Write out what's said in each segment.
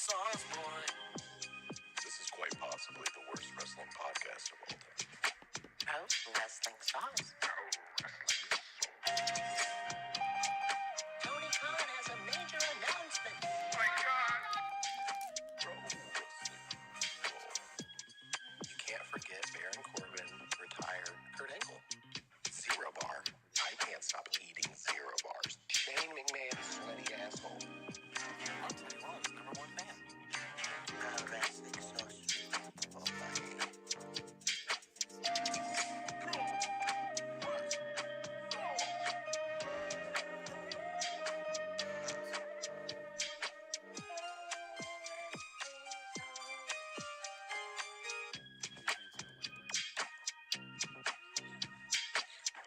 sauce, boy. This is quite possibly the worst wrestling podcast of all time. Pro wrestling sauce. Tony Khan has a major announcement. My God! Pro wrestling sauce. You can't forget Baron Corbin retired Kurt Angle. Zero bar. I can't stop eating zero bars. Shane McMahon, sweaty asshole. I'll tell you what, number one fan. Pro wrestling sauce. Oh my.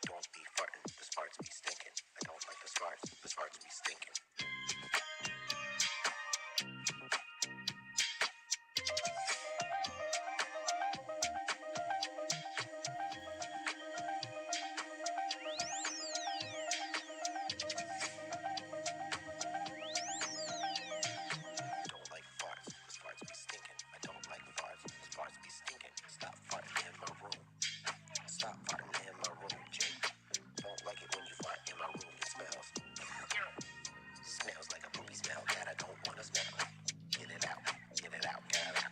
Don't be farting. The farts be stinking. I don't like the farts. The farts be stinking. Don't like farts. The farts be stinking. I don't like farts. The farts be stinking. Stop farting in my room. Stop farting in my room, Jake. Don't like it when you fart in my room. It smells. Smells like a poopy smell that I don't want to smell. Get it out. Get it out. Get it out.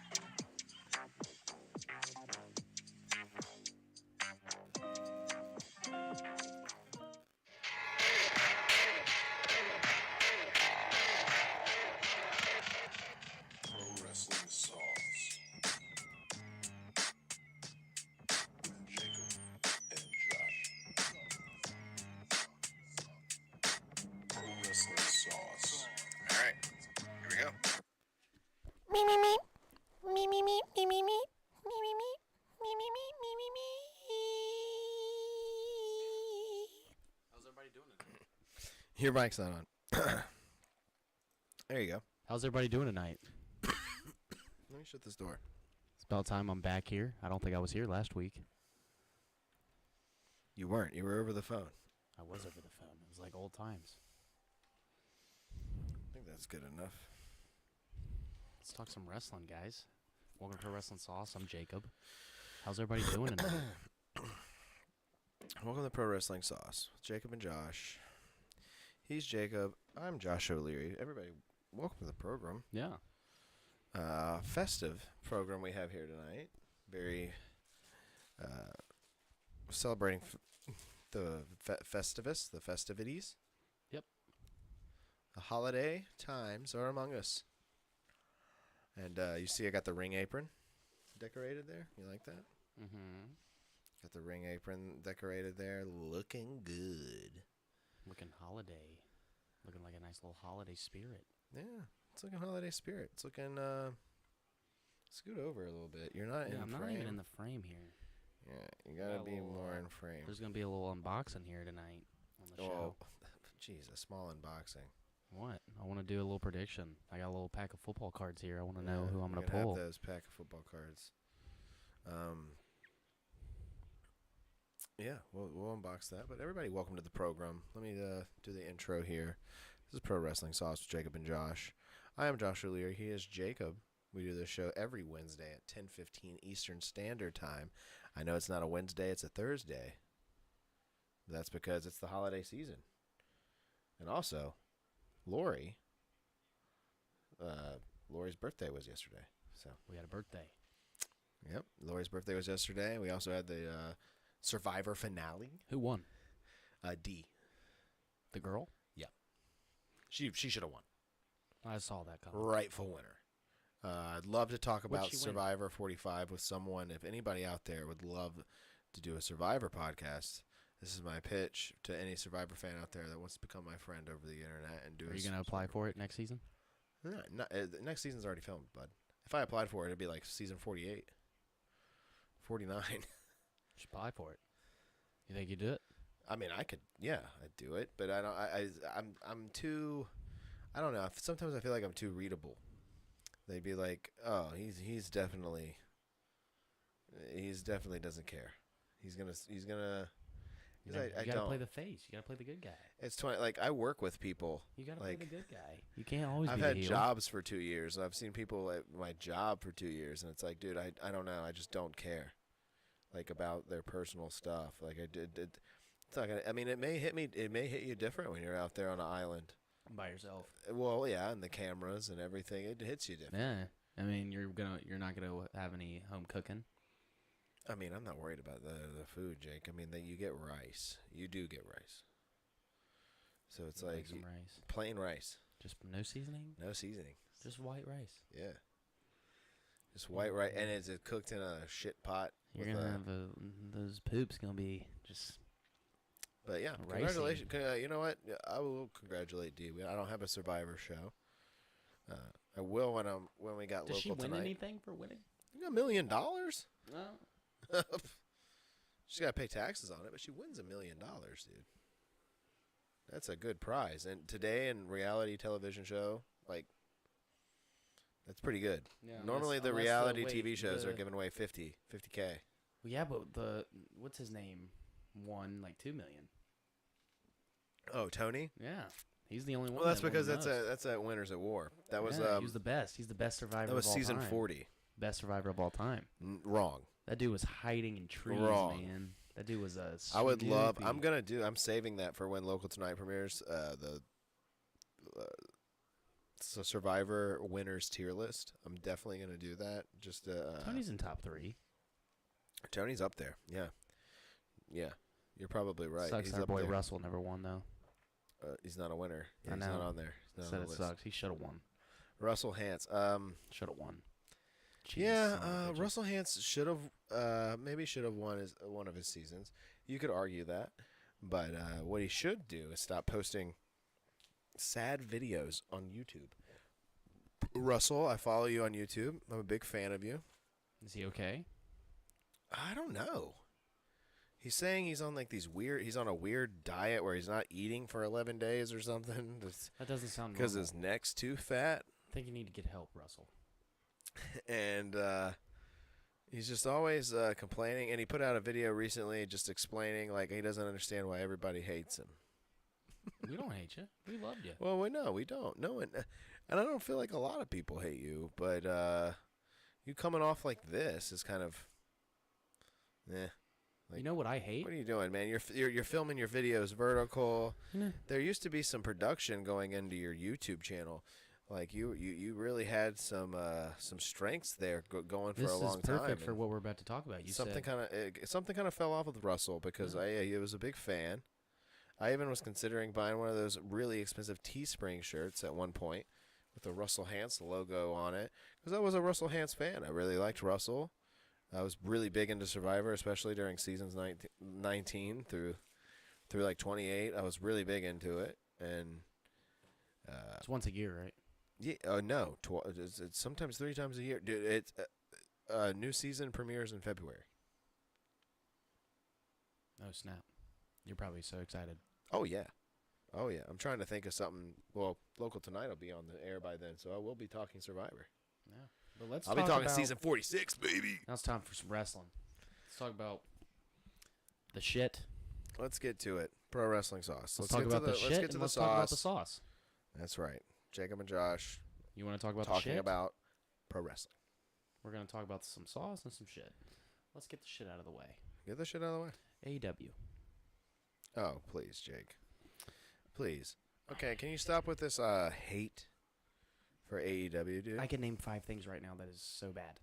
Pro Wrestling Sauce with Jacob and Josh. Pro Wrestling Sauce. All right, here we go. Me me me. Me me me. Me me me. Me me me. Me me me. Me me me. How's everybody doing tonight? Your mic's not on. There you go. How's everybody doing tonight? Let me shut this door. It's about time I'm back here. I don't think I was here last week. You weren't. You were over the phone. I was over the phone. It was like old times. I think that's good enough. Let's talk some wrestling, guys. Welcome to Pro Wrestling Sauce. I'm Jacob. How's everybody doing tonight? Welcome to Pro Wrestling Sauce with Jacob and Josh. He's Jacob. I'm Josh O'Leary. Everybody, welcome to the program. Yeah. Festive program we have here tonight. Very celebrating the Festivus, the festivities. Yep. The holiday times are among us. And you see I got the ring apron decorated there. You like that? Mm-hmm. Got the ring apron decorated there. Looking good. Looking holiday. Looking like a nice little holiday spirit. Yeah. It's looking holiday spirit. It's looking, scoot over a little bit. You're not in I'm frame. not even in the frame here. Yeah, you gotta Got a be little, more in frame. There's going to be a little unboxing here tonight on the show. Jeez, a small unboxing. What? I want to do a little prediction. I got a little pack of football cards here. I want to know who I'm going to Have pull. those pack of football cards. Yeah, we'll unbox that. But everybody, welcome to the program. Let me do the intro here. This is Pro Wrestling Sauce with Jacob and Josh. I am Josh O'Leary. He is Jacob. We do this show every Wednesday at 10:15 Eastern Standard Time. I know it's not a Wednesday, it's a Thursday. That's because it's the holiday season. And also, Lori's birthday was yesterday. So We had a birthday. yep, Lori's birthday was yesterday. We also had the Survivor finale. Who won? D. The girl? Yeah. She should have won. I saw that coming. Rightful winner. I'd love to talk about she win? Survivor 45 with someone. If anybody out there would love to do a Survivor podcast, this is my pitch to any Survivor fan out there that wants to become my friend over the internet and do. Are you going to apply for it next season? No, next season's already filmed, bud. If I applied for it, it'd be like season 48, 49. You should apply for it. You think you do it? I mean, I could, yeah, I'd do it, but I don't. I'm too. I don't know. Sometimes I feel like I'm too readable. They'd be like, "Oh, he's definitely doesn't care. He's gonna." You, 'Cause I you gotta play don't. the face. You gotta play the good guy. It's 20. Like I work with people. You gotta Like, play the good guy. You can't always I've be had the heel. jobs for 2 years. I've seen people at my job for 2 years, and it's like, dude, I don't know. I just don't care, like about their personal stuff. Like I did. It's not gonna. I mean, it may hit me. It may hit you different when you're out there on an island. By yourself. Well, yeah, and the cameras and everything, it hits you different. Yeah. I mean, you're not gonna have any home cooking. I mean, I'm not worried about the food, Jake. I mean, that you get rice. You do get rice. So it's Make like some rice. plain rice, Just no seasoning. no seasoning. Just white rice. Yeah. Just white rice, and it's cooked in a shit pot. You're with gonna have those poops gonna be just. But yeah, Ricey. congratulations. You know what? Yeah, I will congratulate Dee. I don't have a Survivor show. I will when we got Does local she win tonight. anything for winning? You got $1 million? No. She's got to pay taxes on it, but she wins $1 million, dude. That's a good prize. And today in reality television show, like, that's pretty good. Yeah, Normally the unless reality wait, TV shows are the- giving away 50K. Well, yeah, but what's his name won like $2 million. Oh, Tony? Yeah, he's the only one. Well, that's that won because the that's most. that's at Winners at War. That was Yeah, he was the best. He's the best survivor. that was of all season time. 40. Best survivor of all time. Wrong. That dude was hiding in trees, Wrong. man. That dude was a. I would love. Snoopy. I'm saving that for when Local Tonight premieres. The Survivor winners tier list. I'm definitely gonna do that. Just Tony's in top 3. Tony's up there. Yeah, yeah. You're probably right. Sucks He's our up boy there. Russell never won though. He's not a winner. Yeah, I he's not know. on there. He's not Said on it the list. sucks. He should have won. Russell Hance. Should have won. Jeez, Yeah, son of a bitch. Russell Hance should have maybe should have won one of his seasons. You could argue that, but what he should do is stop posting sad videos on YouTube. Russell, I follow you on YouTube. I'm a big fan of you. Is he okay? I don't know. He's saying he's on he's on a weird diet where he's not eating for 11 days or something. That doesn't sound Because normal. his neck's too fat. I think you need to get help, Russell. And he's just always complaining. And he put out a video recently just explaining like he doesn't understand why everybody hates him. We don't hate you. We loved you. Well, no, we don't. No one, and I don't feel like a lot of people hate you, but you coming off like this is kind of, like, you know what I hate? What are you doing, man? You're filming your videos vertical. Yeah. There used to be some production going into your YouTube channel. Like you really had some strengths there going for This a is long time. perfect for and what we're about to talk about. You something said kind of fell off with Russell because I was a big fan. I even was considering buying one of those really expensive Teespring shirts at one point with the Russell Hance logo on it because I was a Russell Hance fan. I really liked Russell. I was really big into Survivor, especially during seasons 19 through like 28. I was really big into it, and it's once a year, right? yeah, no, it's sometimes 3 times a year, dude. It's new season premieres in February. Oh snap! You're probably so excited. Oh yeah. I'm trying to think of something. Well, Local Tonight will be on the air by then, so I will be talking Survivor. Yeah, but let's. I'll be talk talking about, season 46, baby. Now it's time for some wrestling. Let's talk about the shit. Let's get to it. Pro wrestling sauce. Let's talk about the shit. Let's get and to the let's sauce. talk about the sauce. That's right. Jacob and Josh You want to talk about the talking shit? about pro wrestling. We're gonna talk about some sauce and some shit. Let's get the shit out of the way. Get the shit out of the way. AEW. Oh, please, Jake. Please. Okay, can you stop with this hate for AEW, dude? I can name 5 things right now that is so bad.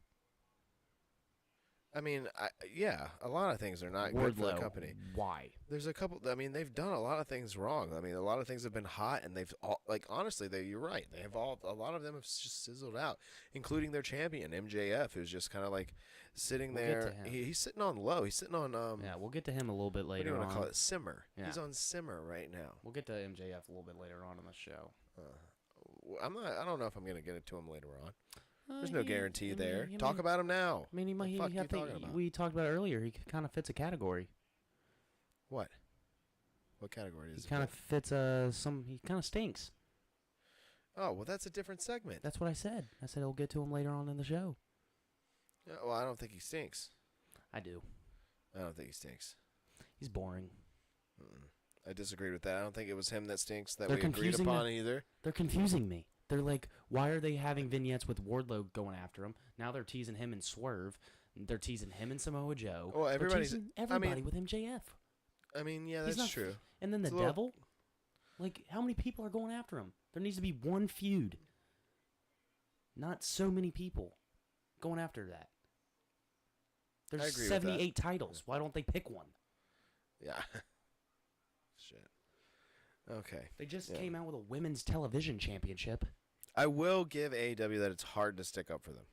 I mean, yeah, a lot of things are not good for the Wardlow, company. Why? There's a couple. I mean, they've done a lot of things wrong. I mean, a lot of things have been hot, and they've all, like honestly, you're right. They have all. A lot of them have just sizzled out, including their champion MJF, who's just kind of like sitting We'll get there. to him. He's sitting on low. He's sitting on Yeah, we'll get to him a little bit what do you later want on. to call it? Simmer. Yeah. He's on simmer right now. We'll get to MJF a little bit later on in the show. I'm not. I don't know if I'm gonna get it to him later on. There's Uh, no he- guarantee I mean, there. he Talk might- about him now. I mean, he might. The fuck I you think talking about? we talked about it earlier. He kind of fits a category. What? What category He is it? kind of fits some. He kind of stinks. Oh well, that's a different segment. That's what I said. I said we'll get to him later on in the show. Yeah, well, I don't think he stinks. I do. I don't think he stinks. He's boring. I disagreed with that. I don't think it was him that stinks that They're we agreed confusing upon either. They're confusing me. They're like, why are they having vignettes with Wardlow going after him? Now they're teasing him and Swerve. They're teasing him and Samoa Joe. Well, They're everybody's. teasing I everybody mean, with MJF. I mean, yeah, He's that's not- true. And then the It's a little- Devil. Like, how many people are going after him? There needs to be one feud. Not so many people going after that. I There's agree with that. 78 titles. Why don't they pick one? Yeah. Shit. Okay. They just Yeah. came out with a women's television championship. I will give AEW that it's hard to stick up for them.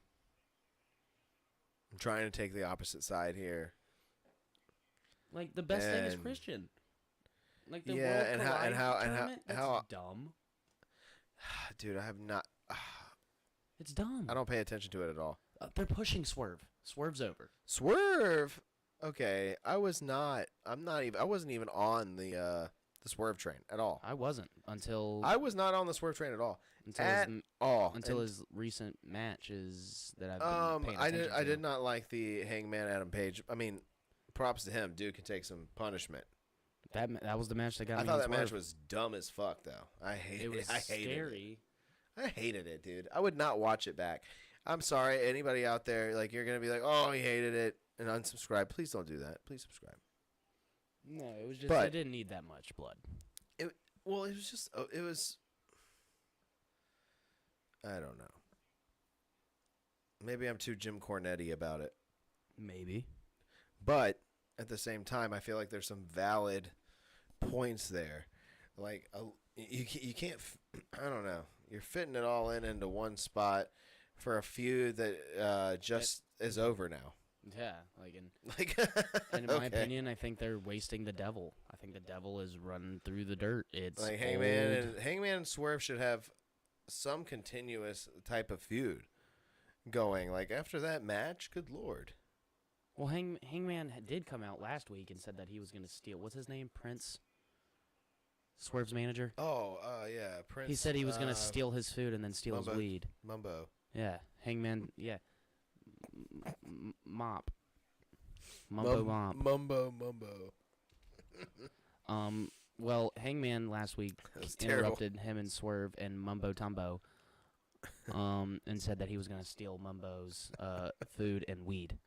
I'm trying to take the opposite side here. Like, the best thing is And- Christian. Like, the Yeah, World and how- and Collide how- and how- tournament, that's how- dumb. Dude, I have not. It's dumb. I don't pay attention to it at all. They're pushing Swerve. Swerve's over. Swerve. Okay, I wasn't even on the Swerve train at all. I wasn't until I was not on the Swerve train at all. until At his, all. until And, his recent matches that I've been paying I attention did to. not like the Hangman Adam Page. I mean, props to him. Dude can take some punishment. That was the match that got I me. thought on that match Swerve. was dumb as fuck, though. I hated It was I hated it. scary. I hated it, dude. I would not watch it back. I'm sorry, anybody out there, like, you're gonna be like, oh, he hated it, and unsubscribe. Please don't do that. Please subscribe. No, it was just But- it didn't need that much blood. Well, it was just, it was, I don't know. Maybe I'm too Jim Cornette-y about it. Maybe. But at the same time, I feel like there's some valid points there. Like, you can't, I don't know. You're fitting it all into one spot for a feud that just is over now. Yeah, like in Like, and in my okay. opinion, I think they're wasting the Devil. I think the Devil is running through the dirt. It's Like, old. Hangman and Swerve should have some continuous type of feud going. Like, after that match, good lord. Well, Hangman did come out last week and said that he was going to steal. What's his name? Prince. Swerve's manager. Oh, yeah, Prince. He said he was going to steal his food and then steal his Mumbo. weed. Mumbo. Yeah, Hangman. Yeah, Mop. Mumbo Mop. Mumbo. Well, Hangman last week That was terrible. interrupted him and Swerve and Mumbo Tumbo, and said that he was going to steal Mumbo's food and weed,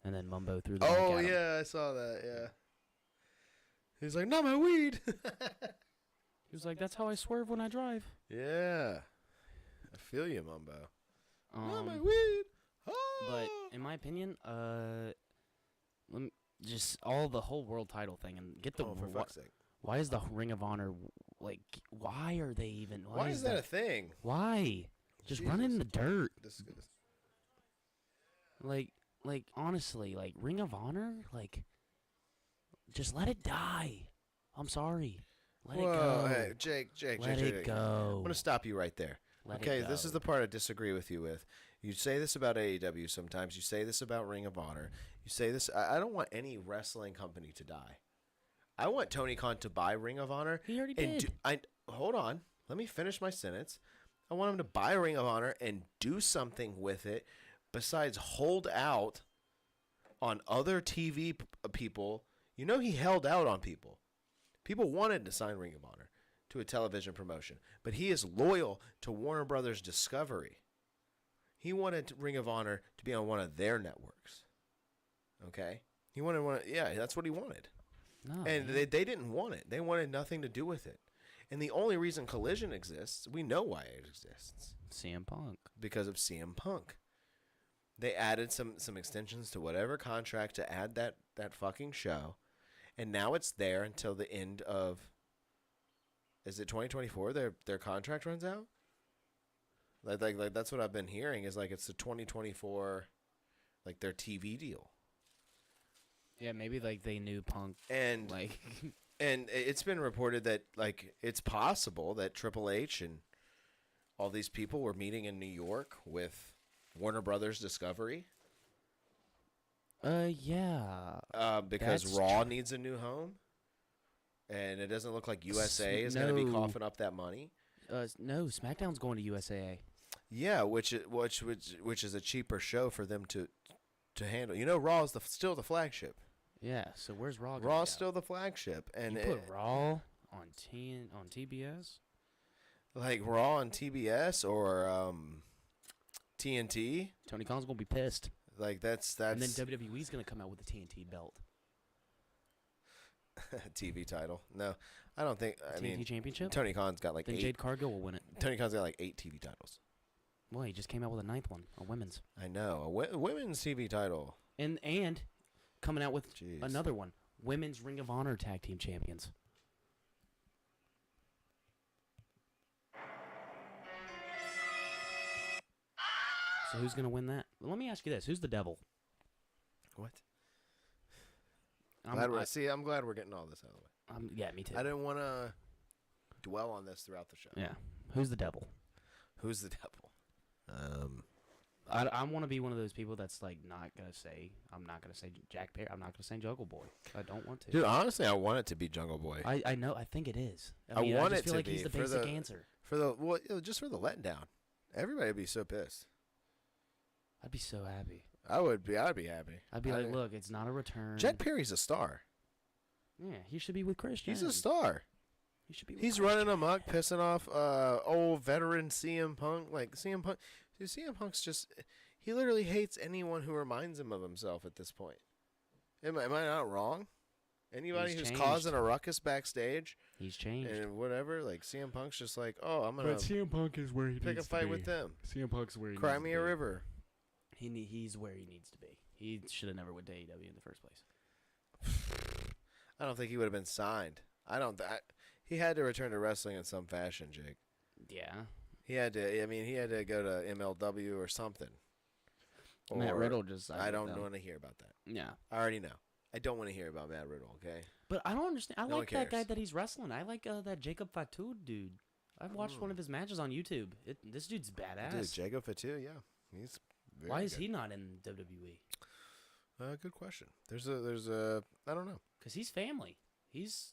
and then Mumbo threw the mic Oh, at him. yeah, I saw that, yeah. He's like, not my weed. He was like, "That's how I swerve when I drive." Yeah. I feel you, Mumbo. Not my Um, weed. but Ah! in my opinion, let me just the whole world title thing and get the Oh, for fuck's sake. why is the Ring of Honor like? Why are they even? Why is that a thing? Why? Just run in Jesus. the dirt. This is Like honestly, like Ring of Honor, like just let it die. I'm sorry. Let it go. Hey, Jake. Let it I'm go. going to stop you right there. Let Okay, it this is go. the part I disagree with you with. You say this about AEW sometimes. You say this about Ring of Honor. You say this. I don't want any wrestling company to die. I want Tony Khan to buy Ring of Honor. He already and did. Hold on. Let me finish my sentence. I want him to buy Ring of Honor and do something with it besides hold out on other TV people. You know, he held out on people. People wanted to sign Ring of Honor to a television promotion, but he is loyal to Warner Brothers Discovery. He wanted Ring of Honor to be on one of their networks. Okay? He wanted one. Yeah, that's what he wanted. No, And man. they didn't want it. They wanted nothing to do with it. And the only reason Collision exists, we know why it exists, CM Punk. because of CM Punk. They added some extensions to whatever contract to add that fucking show. And now it's there until the end of, is it 2024? Their contract runs out? Like that's what I've been hearing, is like it's the 2024, like their TV deal. Yeah, maybe like they knew Punk. And Like, and it's been reported that, like, it's possible that Triple H and all these people were meeting in New York with Warner Brothers Discovery. yeah. Because That's Raw needs a new home. And it doesn't look like USA is going to be no. coughing up that money. No, SmackDown's going to USAA. Yeah, which is a cheaper show for them to handle. You know, Raw is still the flagship Yeah. So where's Raw? gonna Raw's go? still the flagship, and You put Raw on TBS. like Raw on TBS or TNT. Tony Khan's gonna be pissed. Like that's And then WWE's gonna come out with a TNT belt. TV title. No, I don't think. I TNT mean, Championship. Tony Khan's got like Then 8. Jade Cargill will win it. Tony Khan's got like 8 TV titles. Well, he just came out with a 9th one, a women's, I know a women's TV title. and coming out with Jeez. another one, Women's Ring of Honor Tag Team Champions. So who's gonna win that? Well, let me ask you this: who's the devil? What? I'm I'm glad we're getting all this out of the way. yeah, me too. I didn't want to dwell on this throughout the show. Yeah, who's the devil? Who's the devil? I want to be one of those people that's like I'm not gonna say Jack Perry. I'm not gonna say Jungle Boy. I don't want to. Dude, honestly, I want it to be Jungle Boy. I know. I think it is. I mean, want just it feel to like be he's the for basic the- answer. Just for the letdown. Everybody would be so pissed. I'd be so happy. I'd be happy. I'd be like, look, it's not a return. Jack Perry's a star. Yeah, he should be with Christian. He's a star. He should be. With He's Christian. running amok, pissing off old veteran CM Punk. Like CM Punk, dude, CM Punk's he literally hates anyone who reminds him of himself at this point. Am I not wrong? Anybody He's who's changed. causing a ruckus backstage He's changed. and whatever, like CM Punk's just like, oh, I'm gonna But CM Punk is where he pick a needs to fight be. with them. CM Punk's where he Cry needs me to a be. river. He's where he needs to be. He should have never went to AEW in the first place. I don't think he would have been signed. He had to return to wrestling in some fashion, Jake. Yeah. He had to. I mean, he had to go to MLW or something. Matt Or- Riddle just. I don't want to hear about that. Yeah. I already know. I don't want to hear about Matt Riddle. Okay. But I don't understand. I No one like that guy cares. that he's wrestling. I like that Jacob Fatu dude. I've watched one of his matches on YouTube. This dude's badass. Dude, Jacob Fatu, yeah, he's. Very Why is good. he not in WWE? Good question. There's a. I don't know. Because he's family. He's.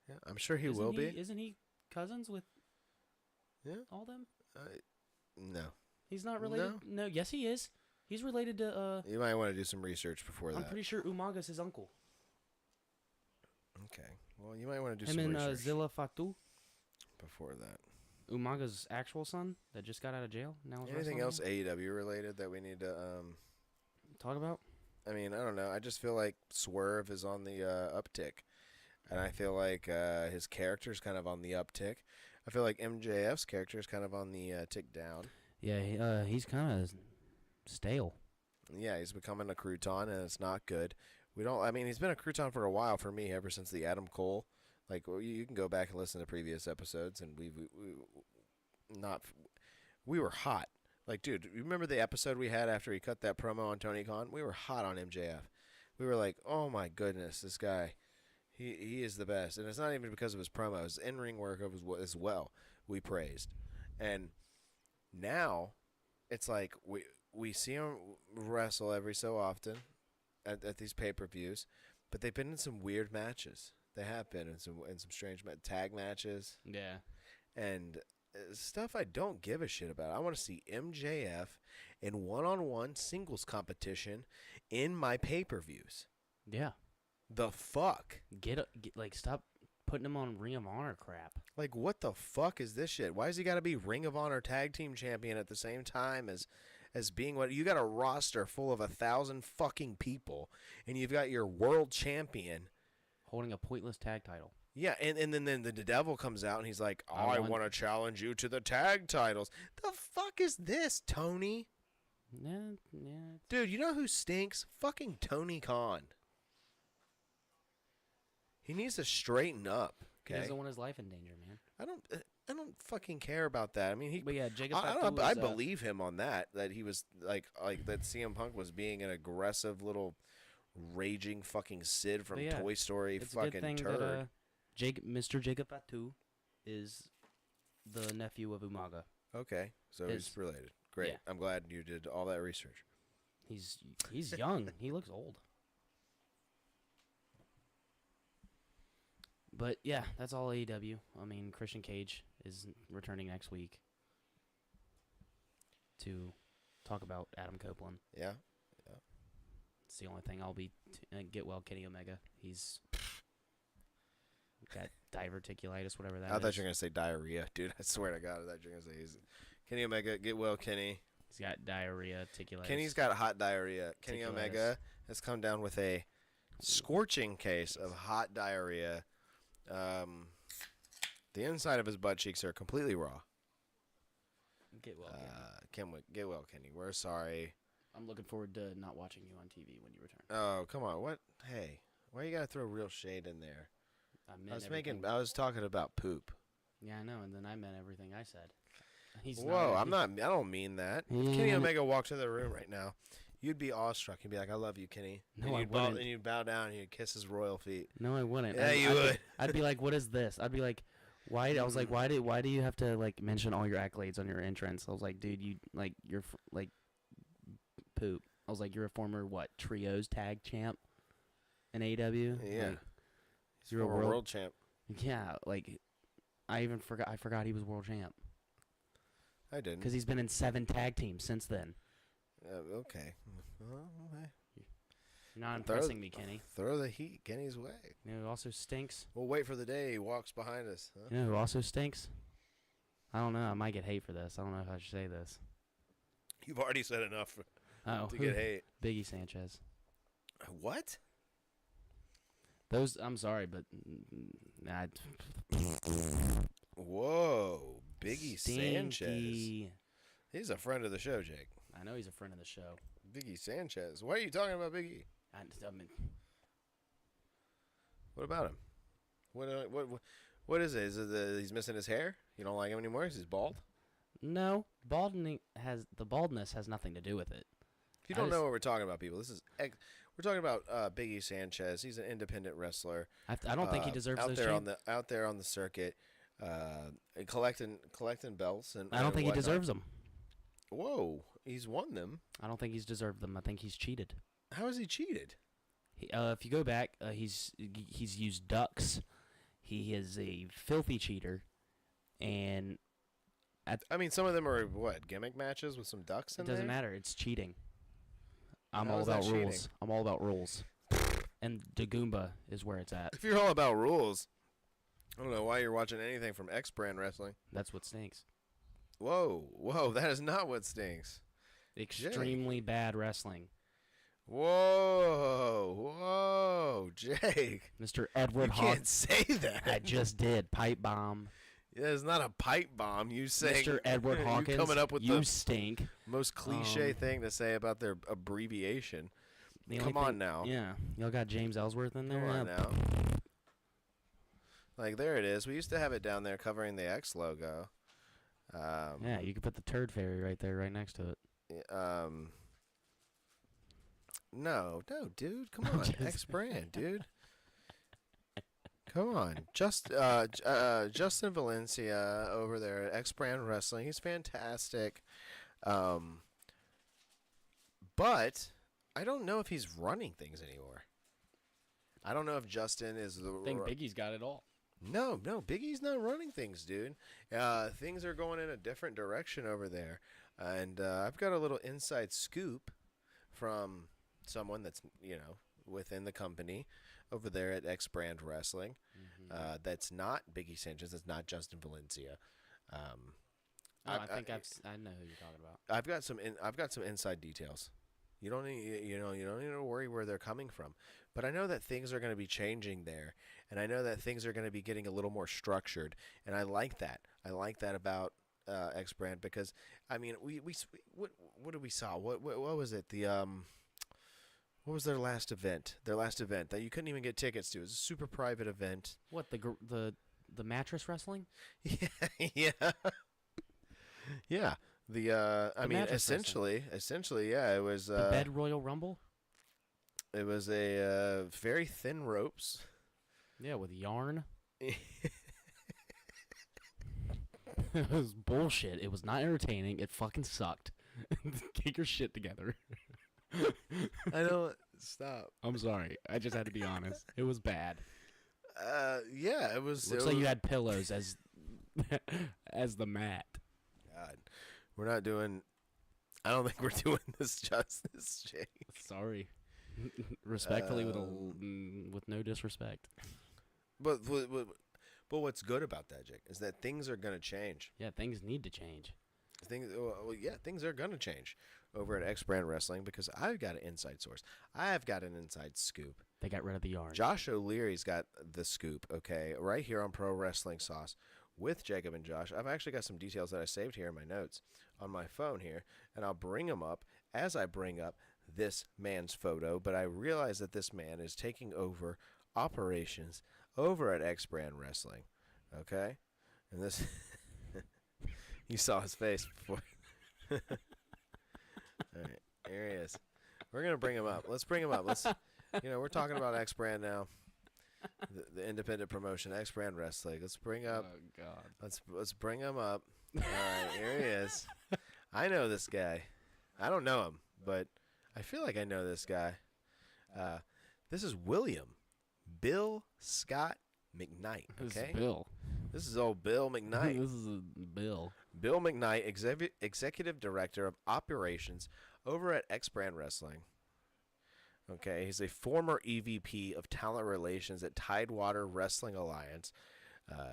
Yeah, I'm sure he isn't will be. Isn't he cousins with Yeah. all them? No. He's not related. No. Yes, he is. He's related to. You might want to do some research before I'm that. pretty sure Umaga's his uncle. Okay. Well, you might want to do Him some and research Zilla Fatu, before that. Umaga's actual son that just got out of jail. Now is Anything wrestling else AEW related that we need to again? Talk about? I mean, I don't know. I just feel like Swerve is on the uptick, and I feel like his character's kind of on the uptick. I feel like MJF's character is kind of on the tick down. Yeah, he's kind of stale. Yeah, he's becoming a crouton, and it's not good. I mean, he's been a crouton for a while for me, ever since the Adam Cole. Like, you can go back and listen to previous episodes, and we were hot. Like, dude, you remember the episode we had after he cut that promo on Tony Khan? We were hot on MJF. We were like, oh my goodness, this guy, he is the best. And it's not even because of his promos, in-ring work as well. We praised, and now it's like we see him wrestle every so often at these pay-per-views, but they've been in some weird matches. They have been in some strange tag matches Yeah. and stuff I don't give a shit about. I want to see MJF in one-on-one singles competition in my pay-per-views. Yeah. The fuck? Stop putting him on Ring of Honor crap. Like, what the fuck is this shit? Why has he got to be Ring of Honor Tag Team Champion at the same time as being what? You got a roster full of 1,000 fucking people, and you've got your world champion Holding a pointless tag title. Yeah, and then the devil comes out and he's like, I want to challenge you to the tag titles. The fuck is this, Tony? Yeah. Dude, you know who stinks? Fucking Tony Khan. He needs to straighten up. He Okay, doesn't want his life in danger, man. I don't fucking care about that. I mean, But yeah, Jacob I Fatu I was, believe him on that he was like that CM Punk was being an aggressive little raging fucking Sid from But yeah, Toy Story it's a good fucking thing turd. that Mr. Jacob Fatu is the nephew of Umaga. Okay, so he's related. Great. Yeah. I'm glad you did all that research. He's young. He looks old. But yeah, that's all AEW. I mean, Christian Cage is returning next week to talk about Adam Copeland. Yeah. It's the only thing I'll be get well Kenny Omega. He's got diverticulitis, whatever that I is. thought you were gonna say diarrhea, dude. I swear to God, I thought you were gonna say Kenny Omega. Get well, Kenny. He's got diarrhea, ticulitis. Kenny's got hot diarrhea. Kenny Omega has come down with a scorching case of hot diarrhea. The inside of his butt cheeks are completely raw. Get well, Get well, Kenny. We're sorry. I'm looking forward to not watching you on TV when you return. Oh, come on. What? Hey, why you gotta throw real shade in there? I I was talking about poop. Yeah, I know, and then I meant everything I said. He's Whoa, not, I'm not. I don't mean that. If Kenny Omega walked in the room right now, you'd be awestruck. You'd be like, "I love you, Kenny." No, and I you'd wouldn't. And you'd bow down and you'd kiss his royal feet. No, I wouldn't. Yeah, you would. I'd be like, "What is this?" I'd be like, "Why?" I was like, "Why do you have to like mention all your accolades on your entrance?" I was like, "Dude, you're like poop." I was like, "You're a former trios tag champ in AEW." Yeah, Like, he's you're a former world world champ. Yeah, like I forgot he was world champ I didn't. because he's been in 7 tag teams since then. Okay. Well, okay. You're not impressing me, Kenny. Throw the heat Kenny's way. You know who also stinks? We'll wait for the day he walks behind us. Huh? You know who also stinks? I don't know. I might get hate for this. I don't know if I should say this. You've already said enough to Who? get hate. Biggie Sanchez. What? I'm sorry, but Whoa, Biggie Sanchez. Stinky. He's a friend of the show, Jake. I know he's a friend of the show. Biggie Sanchez. Why are you talking about Biggie? I mean, What about him? What is it? Is it he's missing his hair? You don't like him anymore? Is he bald? no, the baldness has nothing to do with it. If you don't know what we're talking about, people, we're talking about Biggie Sanchez. He's an independent wrestler. I don't think he deserves out those. there out there on the circuit, collecting belts and. I don't think he whatnot. deserves them. Whoa, he's won them. I don't think he's deserved them. I think he's cheated. How has he cheated? If you go back, he's used ducks. He is a filthy cheater, and I mean, some of them are gimmick matches with some ducks in it there. doesn't matter. It's cheating. I'm How all is that about rules. cheating? I'm all about rules. And Dagoomba is where it's at. If you're all about rules, I don't know why you're watching anything from XBRAND Wrestling. That's what stinks. Whoa, that is not what stinks. Extremely bad wrestling. Whoa, Jake. Mr. Edward You can't say that. I just did. Pipe bomb. Yeah, it's not a pipe bomb. You saying Mr. Edward Hawkins, you coming up with you the stink. most cliche thing to say about their abbreviation. The only Come on thing- now. Yeah. Y'all got James Ellsworth in there? Come on Yeah. now. Like, there it is. We used to have it down there covering the X logo. Yeah, you could put the turd fairy right there, right next to it. No, dude. Come I'm on. just- X brand, dude. Come on. Justin Valencia over there at X Brand Wrestling. He's fantastic. But I don't know if he's running things anymore. I don't know if Justin is the. I think Biggie's got it all. No, Biggie's not running things, dude. Things are going in a different direction over there. And I've got a little inside scoop from someone that's, within the company over there at X Brand Wrestling. That's not Biggie Sanchez. That's not Justin Valencia. I know who you're talking about. I've got some inside details. You don't need to worry where they're coming from. But I know that things are going to be changing there, and I know that things are going to be getting a little more structured, and I like that. I like that about X Brand because I mean what did we saw? What was it? What was their last event? Their last event that you couldn't even get tickets to. It was a super private event. What, the mattress wrestling? Yeah. Yeah. Mattress Essentially, yeah, it was The Bed Royal Rumble? it was a very thin ropes. Yeah, with yarn. It was bullshit. It was not entertaining. It fucking sucked. Get your shit together. I don't stop. I'm sorry. I just had to be honest. It was bad. Yeah, it was. Looks like you had pillows as as the mat. God, we're not doing. I don't think we're doing this justice, Jake. Sorry. Respectfully, with no disrespect. But what's good about that, Jake, is that things are going to change. Yeah, things need to change. Things are going to change over at XBRAND Wrestling because I've got an inside source. I've got an inside scoop. They got rid of the yarn. Josh O'Leary's got the scoop, okay, right here on Pro Wrestling Sauce with Jacob and Josh. I've actually got some details that I saved here in my notes on my phone here, and I'll bring them up as I bring up this man's photo. But I realize that this man is taking over operations over at XBRAND Wrestling, okay? And this, you saw his face before. All right, here he is. We're gonna bring him up. Let's bring him up. We're talking about XBRAND now, the independent promotion, XBRAND Wrestling. Let's bring up. Oh God. Let's bring him up. All right, here he is. I know this guy. I don't know him, but I feel like I know this guy. This is Bill Scott McKnight. This Okay, is Bill. This is old Bill McKnight. This is Bill. Bill McKnight, Executive Director of Operations over at XBRAND Wrestling. Okay, he's a former EVP of Talent Relations at Tidewater Wrestling Alliance.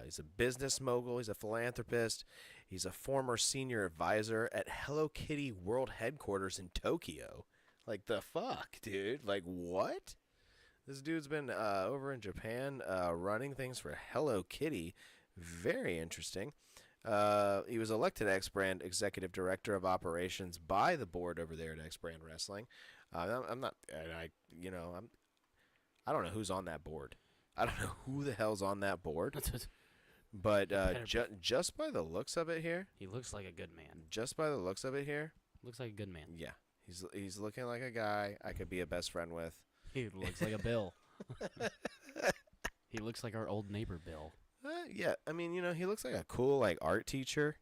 He's a business mogul. He's a philanthropist. He's a former senior advisor at Hello Kitty World Headquarters in Tokyo. Like, the fuck, dude? Like, what? This dude's been over in Japan running things for Hello Kitty. Very interesting. He was elected XBRAND Executive Director of Operations by the board over there at XBRAND Wrestling. I don't know who's on that board. I don't know who the hell's on that board. But just by the looks of it here, He looks like a good man. just by the looks of it here, Looks like a good man. yeah, he's looking like a guy I could be a best friend with. He looks like a Bill. He looks like our old neighbor Bill. Yeah, I mean, he looks like a cool art teacher.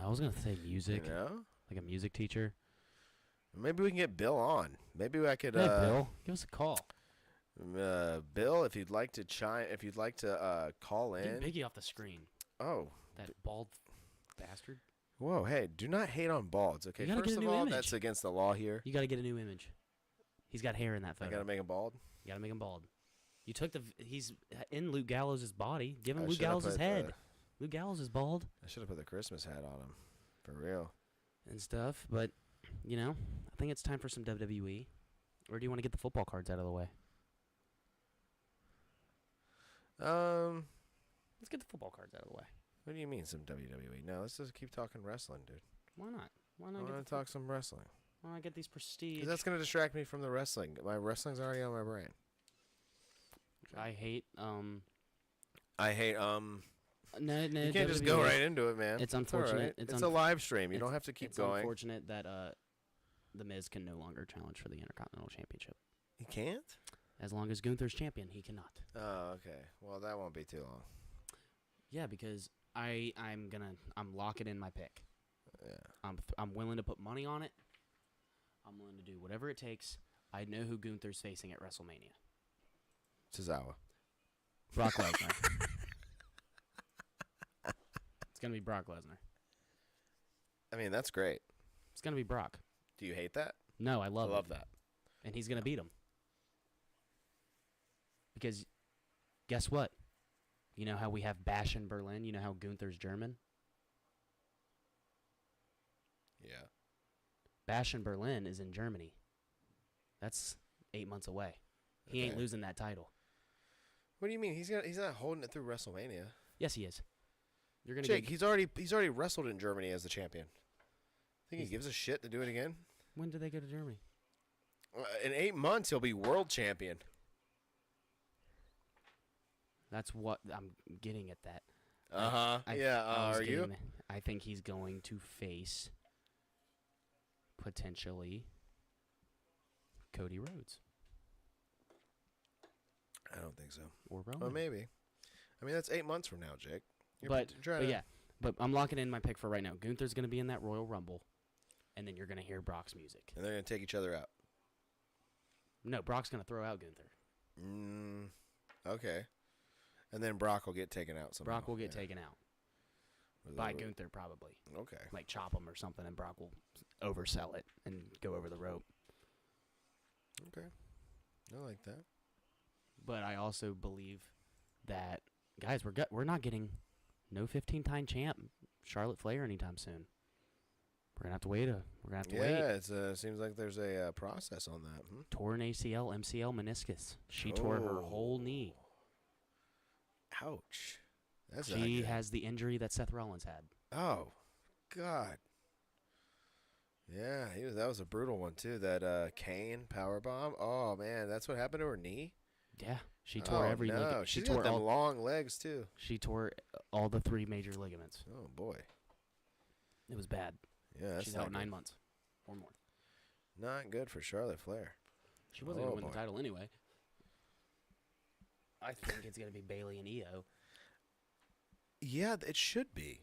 I was gonna say music, You know, like a music teacher. maybe we can get Bill on. Maybe I could. Hey, Bill, give us a call. Bill, if you'd like to call Get in. Biggie off the screen. Oh, That bald bastard. whoa, hey, do not hate on balds, okay? You gotta First get a of new all, image. that's against the law here. You got to get a new image. He's got hair in that I photo. gotta make him bald. You got to make him bald. You took he's in Luke Gallows' body. Give him I Luke should've Gallows' put head. Luke Gallows is bald I should have put the Christmas hat on him, for real. and stuff, but I think it's time for some WWE. Or do you want to get the football cards out of the way? Let's get the football cards out of the way. What do you mean some WWE? No, let's just keep talking wrestling, dude. Why not? Why I not want to talk some wrestling. Why not get these prestige? 'Cause that's gonna distract me from the wrestling. My wrestling's already on my brain. I hate I hate no, You can't just go WWE. right into it, man. It's all unfortunate. right. It's a live stream. You don't have to keep it's going. unfortunate that the Miz can no longer challenge for the Intercontinental Championship. You can't? As long as Gunther's champion, he cannot. Oh, okay. Well, that won't be too long. Yeah, because I'm locking in my pick. Yeah. I'm willing to put money on it. I'm willing to do whatever it takes. I know who Gunther's facing at WrestleMania. Tozawa. Brock Lesnar. It's gonna be Brock Lesnar. I mean, that's great. It's gonna be Brock. Do you hate that? No, I love love him. that. And he's gonna beat him. Because guess what? You know how we have Bash in Berlin? You know how Gunther's German? Yeah. Bash in Berlin is in Germany. That's 8 months away. He ain't Okay. losing that title. What do you mean? He's not holding it through WrestleMania. Yes, he is. You're gonna Jake, get, he's already wrestled in Germany as the champion. Think he He's- gives a shit to do it again? when did they go to Germany? In 8 months, he'll be world champion. That's what I'm getting at. That. Yeah. I was Are you? getting- I think he's going to face potentially Cody Rhodes I don't think so. or Roman. Well, maybe. I mean, that's 8 months from now, Jake. But I'm locking in my pick for right now. Gunther's going to be in that Royal Rumble, and then you're going to hear Brock's music. And they're going to take each other out. No, Brock's going to throw out Gunther. Okay. And then Brock will get taken out somehow. Brock will get Yeah. taken out Was by that- Gunther probably. Okay. Like chop him or something, and Brock will oversell it and go over the rope. Okay. I like that. But I also believe that, guys, we're not getting no 15-time champ Charlotte Flair anytime soon. We're gonna have to wait. Yeah, it seems like there's a process on that. Torn ACL, MCL, meniscus. She tore her whole knee. Ouch. That's not She good. has the injury that Seth Rollins had. Oh, God. Yeah, that was a brutal one too. That Kane powerbomb. Oh man, that's what happened to her knee. Yeah, she tore every no. ligament. She's got them long legs too. She tore all the 3 major ligaments. Oh boy. It was bad. Yeah, that's She's not out 9 good. months or more. Not good for Charlotte Flair. She wasn't going to win the title anyway. I think it's going to be Bayley and Io. Yeah, it should be.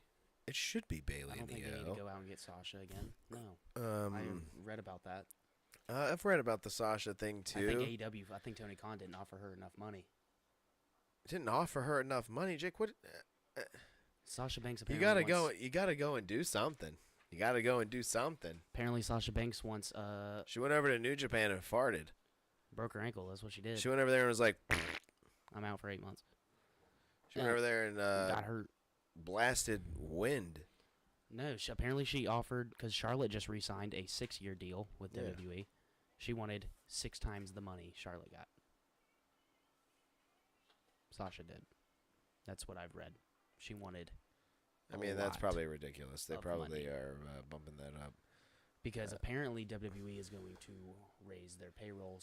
It should be Bayley I don't and think they need Io. to go out and get Sasha again. No. I read about that. I've read about the Sasha thing too. I think Tony Khan didn't offer her enough money. Didn't offer her enough money, Jake. What? Sasha Banks You apparently gotta go and do something. You gotta go and do something. Apparently Sasha Banks once She went over to New Japan and farted. broke her ankle. That's what she did. She went over there and was like, I'm out for 8 months. she went over there and Got hurt. blasted wind. No, apparently she offered, because Charlotte just re-signed a 6-year deal with Yeah. WWE. She wanted 6 times the money Charlotte got. Sasha did. That's what I've read. She wanted I mean, that's probably ridiculous. They of probably money. are bumping that up. Because apparently WWE is going to raise their payroll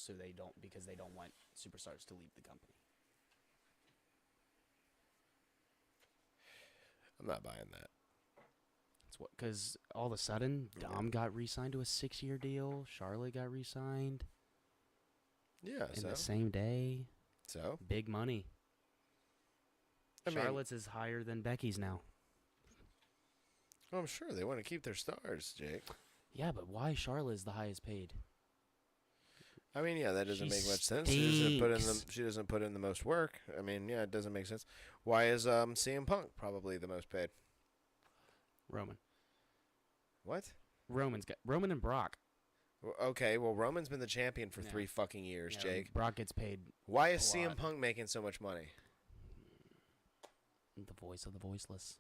because they don't want superstars to leave the company. I'm not buying that. Because all of a sudden, Dom got re-signed to a 6-year deal. Charlotte got re-signed Yeah, in the same day. So? Big money. I mean- Charlotte's is higher than Becky's now. Well, I'm sure they want to keep their stars, Jake. Yeah, but why Charlotte is the highest paid? I mean, yeah, that doesn't She make much sense. She stinks. doesn't put in the most work. I mean, yeah, it doesn't make sense. Why is CM Punk probably the most paid? Roman. What? Roman and Brock. Okay, well, Roman's been the champion for Yeah. 3 fucking years, Yeah, Jake. Brock gets paid Why is a CM lot. Punk making so much money? the voice of the voiceless.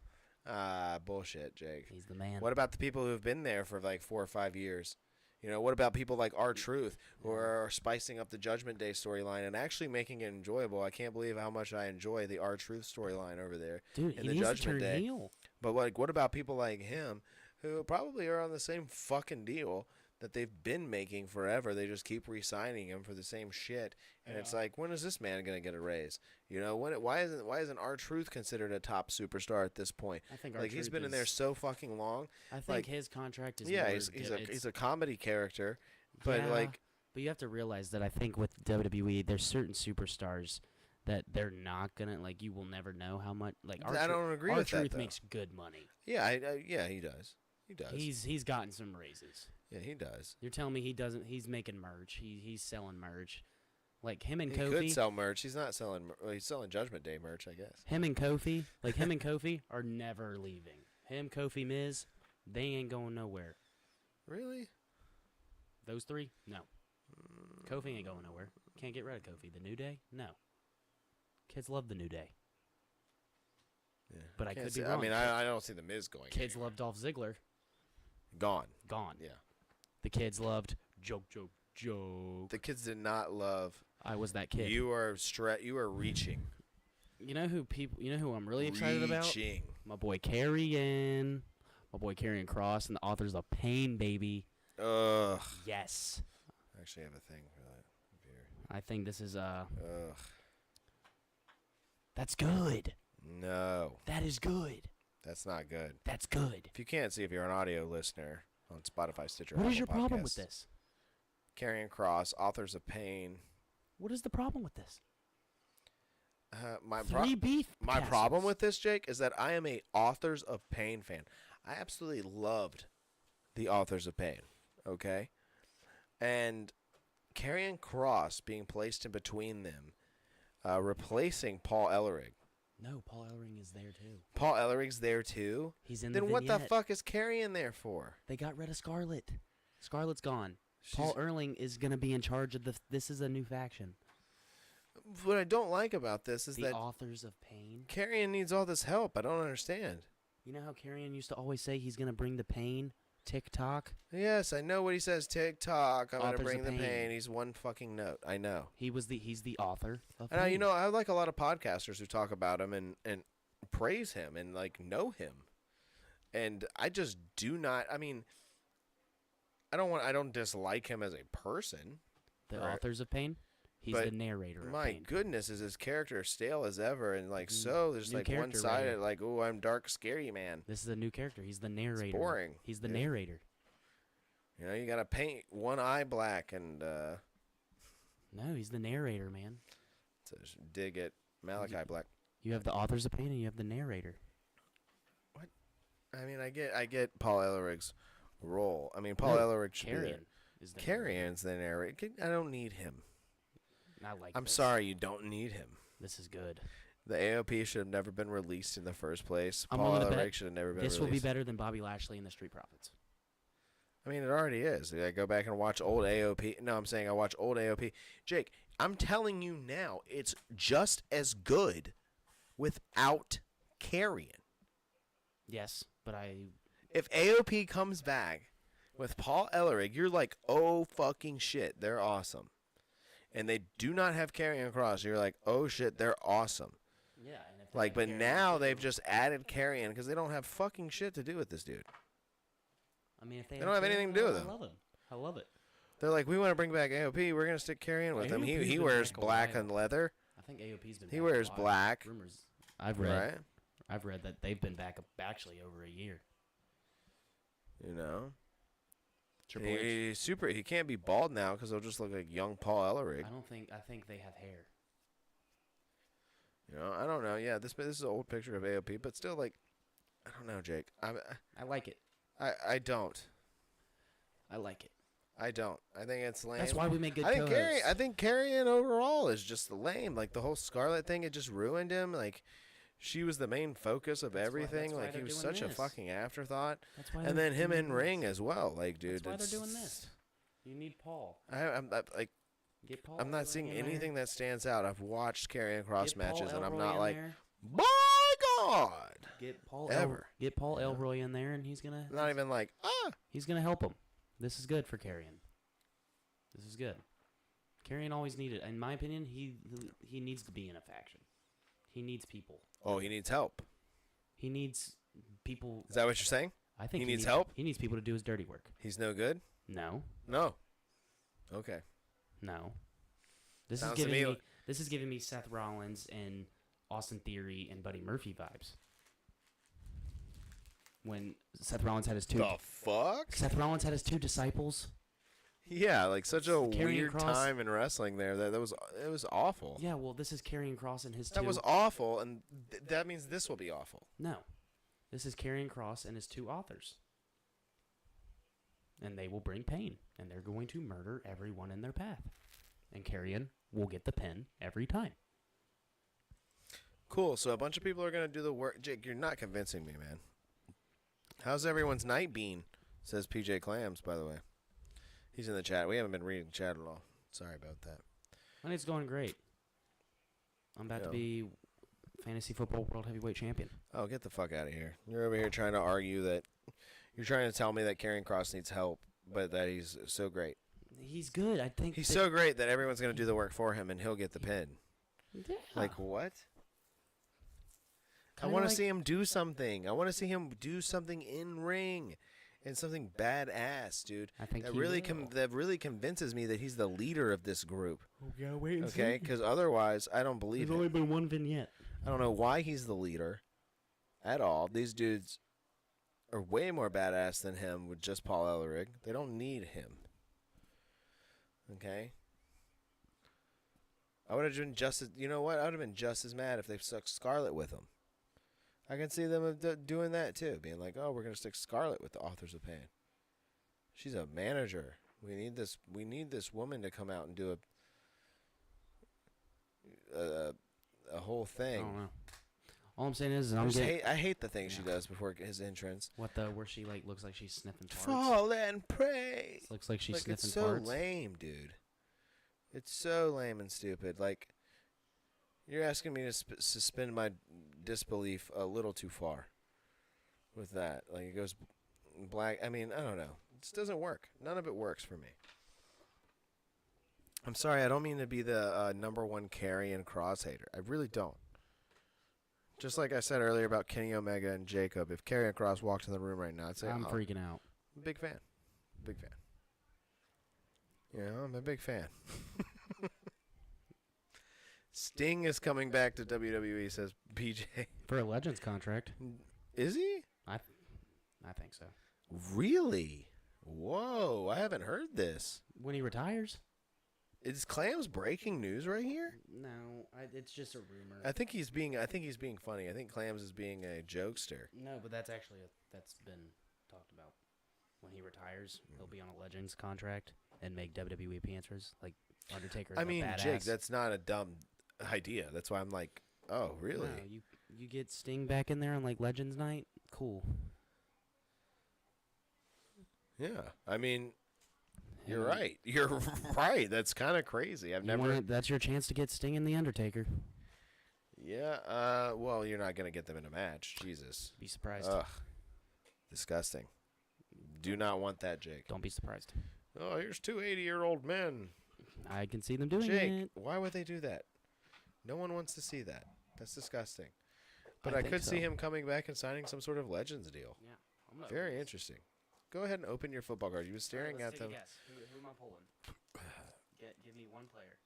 Bullshit, Jake. He's the man. What about the people who've been there for like 4 or 5 years? You know, what about people like R-Truth who are spicing up the Judgment Day storyline and actually making it enjoyable? I can't believe how much I enjoy the R-Truth storyline over there. Dude, in he the needs to Judgment turn Day. heel. But like, what about people like him who probably are on the same fucking deal that they've been making forever? They just keep re-signing him for the same shit, and it's like, when is this man gonna get a raise? You know, why isn't R-Truth considered a top superstar at this point? I think Like, he's R-Truth been in there is- so fucking long. I think like- his contract is Yeah, more he's a comedy character, but Yeah, like, but you have to realize that I think with WWE, there's certain superstars that they're not gonna like. You will never know how much. Like I don't agree with that, R-Truth though. makes good money. yeah, yeah, he does. He does. He's gotten some raises. Yeah, he does. You're telling me he doesn't? He's making merch. He's selling merch. Like him and He Kofi. could sell merch. He's not selling. Well, he's selling Judgment Day merch, I guess. Him and Kofi. Like him and Kofi are never leaving. Him, Kofi, Miz, they ain't going nowhere. Really? Those 3, no. Kofi ain't going nowhere. Can't get rid of Kofi. The New Day, no. Kids love the New Day. Yeah. But I Can't could be say- wrong. I mean, I don't see the Miz going. Kids anywhere. love Dolph Ziggler. Gone. Gone. Yeah. The kids loved joke. The kids did not love. I was that kid. You are You are reaching. You know who I'm really excited about? Reaching. My boy Karrion. My boy Karrion Kross and the authors of Pain, baby. Ugh. Yes. I actually have a thing for that beer. I think this is Ugh. that's good. No, That is good. that's not good. That's good. If you can't see, if you're an audio listener on Spotify, Stitcher, What is Apple your problem with Podcasts, this? Karrion Kross, authors of Pain. What is the problem with this? My 3 beef. My passes. problem with this, Jake, is that I am a Authors of Pain fan. I absolutely loved the Authors of Pain, okay? And Karrion Kross being placed in between them, replacing Paul Ellering. No, Paul Ellering is there too. Paul Ellerig's there too? He's in Then the what the vignette. fuck is Karrion there for? They got rid of Scarlett. Scarlett's gone. Paul Erling is gonna be in charge of the. This is a new faction. What I don't like about this is The that authors of pain. Karrion needs all this help. I don't understand. You know how Karrion used to always say he's gonna bring the pain. TikTok. Yes, I know what he says. TikTok. I'm gonna Authors bring of the pain. pain. He's one fucking note. I know. He's the author of I know. pain. You know, I like a lot of podcasters who talk about him and praise him and like know him, and I just do not. I mean, I don't dislike him as a person. The Right. authors of pain. He's But the narrator of My pain. goodness, is his character stale as ever, and like so there's New like character one-sided, writer. like, oh, I'm dark, scary man. This is a new character. He's the narrator. boring. He's the Yeah. narrator. You know, you gotta paint one eye black and No, he's the narrator, man. to dig at Malachi Black. You have the authors of pain and you have the narrator. I mean, I get Paul Ellerig's role. I mean, Paul No, Ellerig should be there. Karrion is the narrator. Karrion's the narrator. I don't need him. I like I'm this. sorry, you don't need him. This is good. The AOP should have never been released in the first place. I'm Paul willing to Ellerig bet should have never been This released. will be better than Bobby Lashley and the Street Profits. I mean, it already is. I go back and watch old AOP. No, I'm saying I watch old AOP. Jake, I'm telling you now, it's just as good without Karrion. Yes, but If AOP comes back with Paul Ellerig, you're like, oh, fucking shit, they're awesome. And they do not have Karrion Kross. You're like, oh, shit, they're awesome. yeah, and if Like, but now they've just added Karrion because they don't have fucking shit to do with this dude. I mean, if they don't have anything to do with him. I love him. I love it. They're like, we want to bring back AOP. We're going to stick Karrion with him. AOP's He been wears back a black while. and leather. I think AOP's been. He back a wears while. black. Rumors. I've read. Right? I've read that they've been back actually over a year. You know? Triple H. He's super. He can't be bald now because he'll just look like young Paul Ellerig. I think they have hair. You know, I don't know. Yeah, this is an old picture of AOP, but still, like, I don't know, Jake. I like it. I don't. I like it. I don't. I think it's lame. That's why we make good I think co-hosts. I think Karrion overall is just lame. Like the whole Scarlet thing, it just ruined him. Like she was the main focus of everything. that's why Like he they're was doing such a this. fucking afterthought. That's why And they're then him doing in ring this. as well. Like, dude, That's why they're it's- doing this. You need Paul. I'm like, Get Paul. I'm not Elroy seeing in there. anything that stands out. I've watched Karrion Kross Get Paul matches, and I'm Elroy not in like, there. by God, Get Paul ever. Get Paul Elroy in there, and he's gonna. not even like, He's gonna help him. This is good for Karrion. This is good. Karrion always needed, in my opinion, he needs to be in a faction. He needs people. oh, he needs help. He needs people. Is that what you're saying? I think he needs help? He needs people to do his dirty work. He's no good. No, No. Okay. no. This Sounds is to giving me me. This is giving me Seth Rollins and Austin Theory and Buddy Murphy vibes. When Seth Rollins had his two. The fuck? Seth Rollins had his two disciples. Yeah, like such a Karrion weird Kross. time in wrestling there. That was it was awful. Yeah, well, this is Karrion Kross and his two. That was awful, and that means this will be awful. No. This is Karrion Kross and his two authors. And they will bring pain. And they're going to murder everyone in their path. And Karrion will get the pin every time. Cool. So a bunch of people are gonna do the work. Jake, you're not convincing me, man. How's everyone's night been? Says PJ Clams, by the way. He's in the chat. We haven't been reading chat at all. Sorry about that. And it's going great. I'm about to Yeah. be Fantasy Football World Heavyweight Champion. Oh, get the fuck out of here. You're over here trying to argue that you're trying to tell me that Karrion Kross needs help, but that he's so great. He's good. I think He's that- so great that everyone's gonna do the work for him, and he'll get the pin. Yeah. Like what? I Kinda want to like- see him do something. I want to see him do something in ring, and something badass, dude. I think That he really will. that really convinces me that he's the leader of this group. Yeah, wait and Okay, because otherwise I don't believe There's only it. been one vignette. I don't know why he's the leader at all. These dudes are way more badass than him with just Paul Ellerig. They don't need him. Okay. I would have been just as, you know what? I would have been just as mad if they stuck Scarlet with him. I can see them doing that too, being like, "Oh, we're gonna stick Scarlet with the Authors of Pain. She's a manager. We need this. We need this woman to come out and do a whole I thing." don't know. All I'm saying is I'm getting I hate the thing she does before his entrance. where she like looks like she's sniffing farts. Fall and pray. Looks like she's Like, sniffing it's so farts. lame, dude. It's so lame and stupid. Like, you're asking me to suspend my disbelief a little too far with that. Like, it goes black. I mean, I don't know. It just doesn't work. None of it works for me. I'm sorry. I don't mean to be the number one Karrion Kross hater. I really don't. Just like I said earlier about Kenny Omega and Jakob, if Karrion Kross walked in the room right now, I'd say, I'm freaking out. big fan. Big fan. You know, I'm a big fan. Sting is coming back to WWE, says BJ. For a Legends contract. Is he? I think so. Really? Whoa, I haven't heard this. When he retires? Is Clams breaking news right here? No, it's just a rumor. I think he's being funny. I think Clams is being a jokester. No, but that's actually that's been talked about. When he retires, he'll be on a Legends contract and make WWE appearances like Undertaker. I mean, badass. Jake, that's not a dumb idea. That's why I'm like, oh, really? No, you get Sting back in there on like Legends night. Cool. Yeah. I mean, you're right. You're right. That's kind of crazy. That's your chance to get Sting and the Undertaker. Yeah. Well, you're not gonna get them in a match. Jesus. Be surprised. Ugh. Disgusting. Do not want that, Jake. Don't be surprised. Oh, here's two 80-year-old men. I can see them doing Jake, it. why would they do that? No one wants to see that. That's disgusting. But I I think could see so. him coming back and signing some sort of Legends deal. Yeah. I'm gonna Very interesting. Go ahead and open your football card. You were staring at them. Guess. Who am I pulling? Give me one player.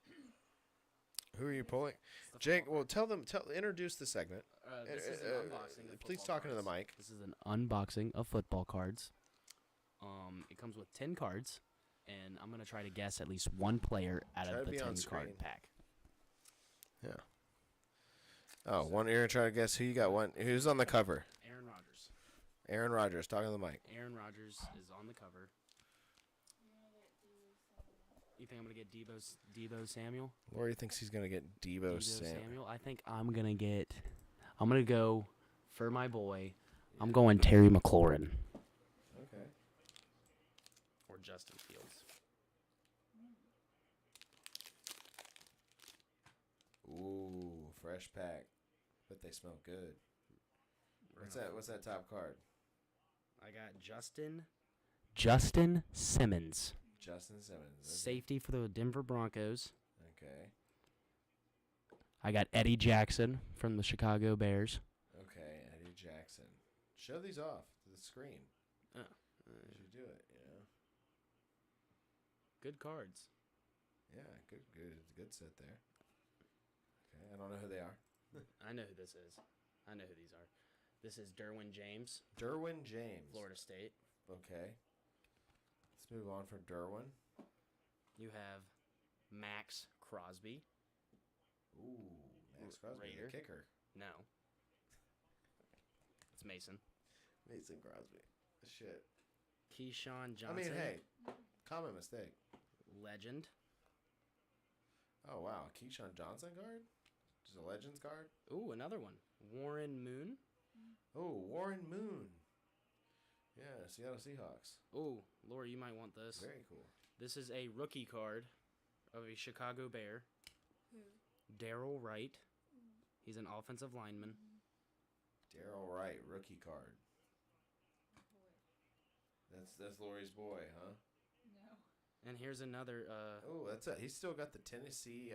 Who are you pulling? It's the Jake, football well, introduce the segment. This is an unboxing of Please football talk into the cards. mic. This is an unboxing of football cards. It comes with 10 cards, and I'm gonna try to guess at least one player out Try of to the be on 10 card screen. pack. Yeah. Oh, one. You're gonna try to guess who you got. One. Who's on the cover? Aaron Rodgers. Aaron Rodgers. Talking to the mic. Aaron Rodgers is on the cover. You think I'm gonna get Debo Samuel? Lori thinks he's gonna get Debo Samuel. I think I'm gonna go for my boy. I'm going Terry McLaurin Okay. or Justin Fields. Ooh, fresh pack. Bet they smell good. What's that? What's that top card? I got Justin Simmons, Justin Simmons. Okay. safety for the Denver Broncos. Okay. I got Eddie Jackson from the Chicago Bears. Okay. Eddie Jackson. Show these off to the screen. Oh, You should do it. You know. good cards. Yeah. Good set there. Okay. I don't know who they are. I know who this is. I know who these are. This is Derwin James, Derwin James. Florida State. Okay. Let's move on for Derwin. You have Max Crosby. Ooh, Max Crosby, Raider. the kicker. No. It's Mason. Mason Crosby. Shit. Keyshawn Johnson. I mean, hey, common mistake. Legend. Oh wow, Keyshawn Johnson card. Just a Legends card. Ooh, another one. Warren Moon. Oh, Warren Moon. Yeah, Seattle Seahawks. Ooh, Laura, you might want this. Very cool. This is a rookie card of a Chicago Bear. Darrell Wright. He's an offensive lineman. Darrell Wright, rookie card. That's Lori's boy, huh? And here's another. Oh, that's it. He's still got the Tennessee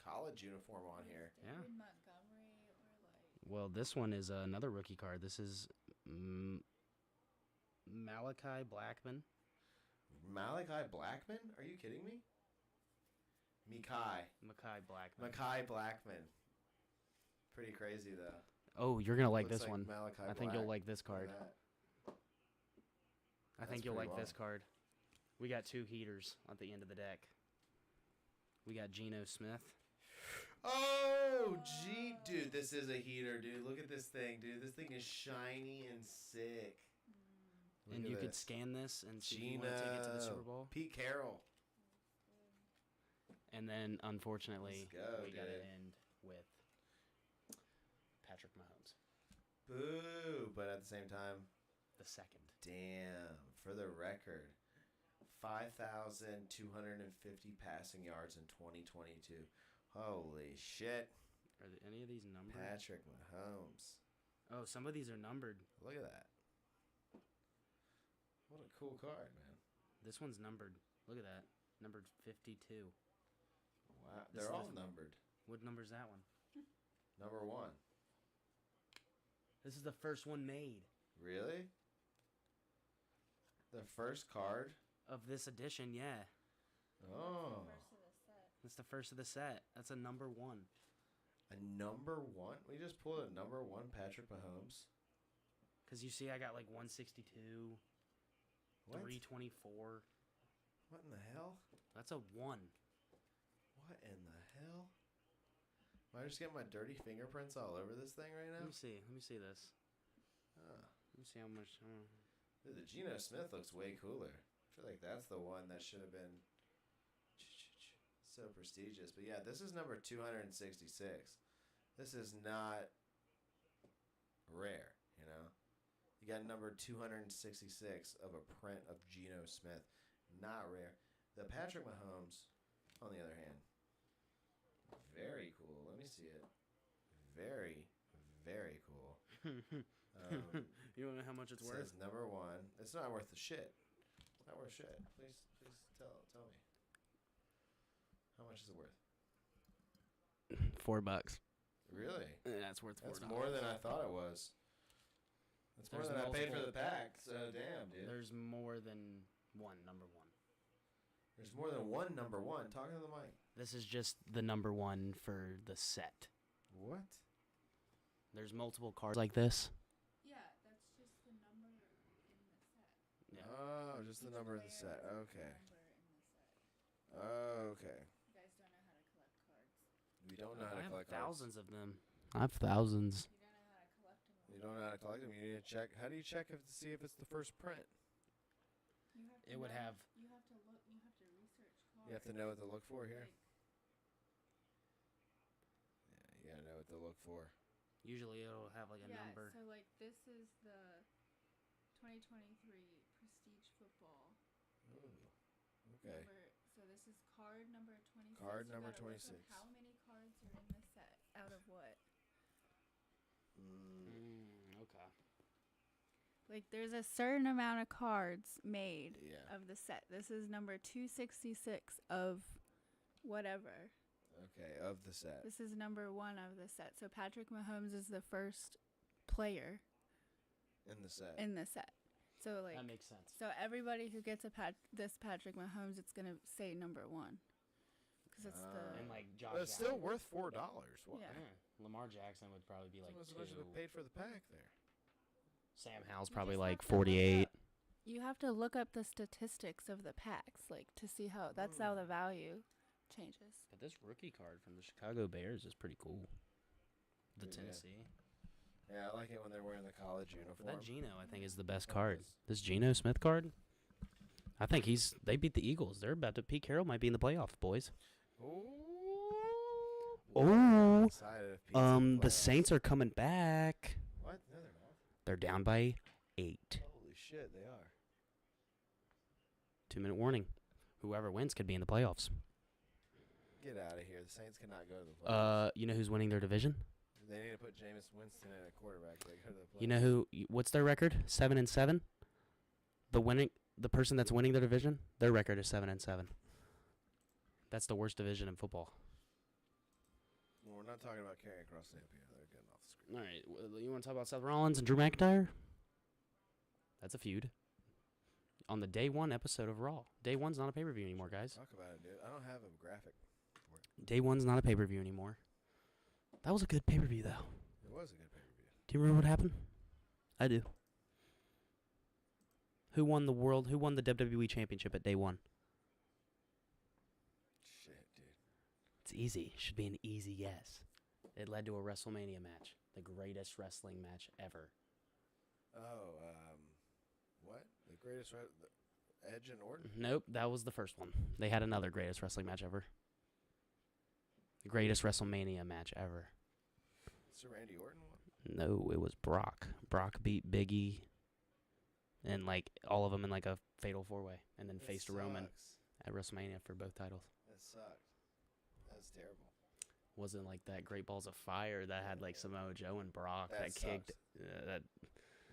college uniform on here. Yeah. Montgomery or Well, this one is another rookie card. This is Malachi Blackman. Malachi Blackman? Are you kidding me? Makai Blackman. Makai Blackman. Pretty crazy though. Oh, you're gonna like Looks this one. Malachi I think you'll Black. like this Look at card. that. I think That's you'll pretty like this wild. card. We got two heaters at the end of the deck. We got Geno Smith. Oh, gee, dude, this is a heater, dude. Look at this thing, dude. This thing is shiny and sick. Look And at you could this. scan this and see if you want to take it to the Super Bowl. Pete Carroll. And then, unfortunately, Let's go, we got to dude. end with Patrick Mahomes. Boo! But at the same time, The second. damn. For the record, 5,250 passing yards in 2022. Holy shit. Are any of these numbered? Patrick Mahomes. Oh, some of these are numbered. Look at that. What a cool card, man. This one's numbered. Look at that. Numbered 52. Wow. This They're is all the- numbered. What number's that one? Number 1. This is the first one made Really? The first card? of this edition, yeah. Oh. First of the set. That's the first of the set. That's a number 1. A number 1? We just pulled a number 1 Patrick Mahomes. Because you see I got like 162, What? 324. What in the hell? That's a 1. What in the hell? Am I just getting my dirty fingerprints all over this thing right Let now? me see. Let me see this. Huh. Let me see how much. Dude, the Geno Smith looks way cooler. I feel like that's the one that should have been so prestigious. But yeah, this is number 266. This is not rare, you know? You got number 266 of a print of Geno Smith. Not rare. The Patrick Mahomes, on the other hand, very cool. Let me see it. Very, very cool. You don't know how much it's It worth? says number 1. It's not worth the shit. Not worth shit. Please tell me. How much is it worth? $4. Really? That's worth $4. That's more than I thought it was. That's more There's than I paid for multiple- the pack. So damn, dude. There's more than one number 1. There's more than one number 1. Talking to the mic. This is just the number 1 for the set. What? There's multiple cards like this. Yeah, that's just the number in the set. Yeah. Oh, just the Each number of the player set. is a Okay. number in the set. Okay. You guys don't know how to collect cards. We don't know how I to have collect cards. thousands of them. I have thousands. You don't know how to collect them. You don't know how to collect them. You need to check. How do you check to see if it's the first print? You have to It would know- have. You have to look. You have to research cards. You have to know what to look for here. Like, Yeah, you gotta know what to look for. Usually it'll have like a yeah, number. so like this is the 2023 Prestige Football Ooh. Okay. number. So this is card number 26. Card You number gotta look up 26. How many cards are in the set? Out of what? Okay. Like there's a certain amount of cards made Yeah. of the set. This is number 266 of whatever. Okay, of the set. This is number 1 of the set. So Patrick Mahomes is the first player In the set. in the set. So like That makes sense. so everybody who gets this Patrick Mahomes, it's gonna say number 1 because it's the And like Josh. But it's still Allen. worth $4. What? Yeah. Lamar Jackson would probably be like Like so much two. have been paid for the pack there. Sam Howell's You probably just like have to look 48. up- You have to look up the statistics of the packs, like to see how that's how the value changes. But this rookie card from the Chicago Bears is pretty cool. The Yeah. Tennessee. Yeah, I like it when they're wearing the college But uniform. that Geno, I think, is the best card. This Geno Smith card, I think they beat the Eagles. They're about to. Pete Carroll might be in the playoffs, boys. Ooh. Oh. Excited if Pete's in The playoffs. Saints are coming back. What? No, they're not. They're down by 8. Holy shit, they are. 2-minute warning. Whoever wins could be in the playoffs. Get out of here. The Saints cannot go to the playoffs. You know who's winning their division? They need to put Jameis Winston in a quarterback. They go to the playoffs. You know who? What's their record? 7-7. The person that's winning their division, their record is 7-7. That's the worst division in football. Well, we're not talking about Karrion Kross and AOP. They're getting off the screen. All right, you want to talk about Seth Rollins and Drew McIntyre? That's a feud. On the day 1 episode of Raw. Day 1's not a pay-per-view anymore, guys. Talk about it, dude. I don't have a graphic for it. Day 1's not a pay-per-view anymore. That was a good pay-per-view, though. It was a good pay-per-view. Do you remember what happened? I do. Who won the WWE Championship at day 1? Shit, dude. It's easy. Should be an easy guess. It led to a WrestleMania match. The greatest wrestling match ever. Oh, what? The greatest Edge and Orton? Nope, that was the first one. They had another greatest wrestling match ever. The greatest WrestleMania match ever. Sir Randy Orton won? No, it was Brock. Brock beat Biggie, and like all of them in like a fatal 4-way, and then faced Roman at WrestleMania for both titles. That sucked. That's terrible. Wasn't like that Great Balls of Fire that had like Samoa Joe and Brock that kicked. That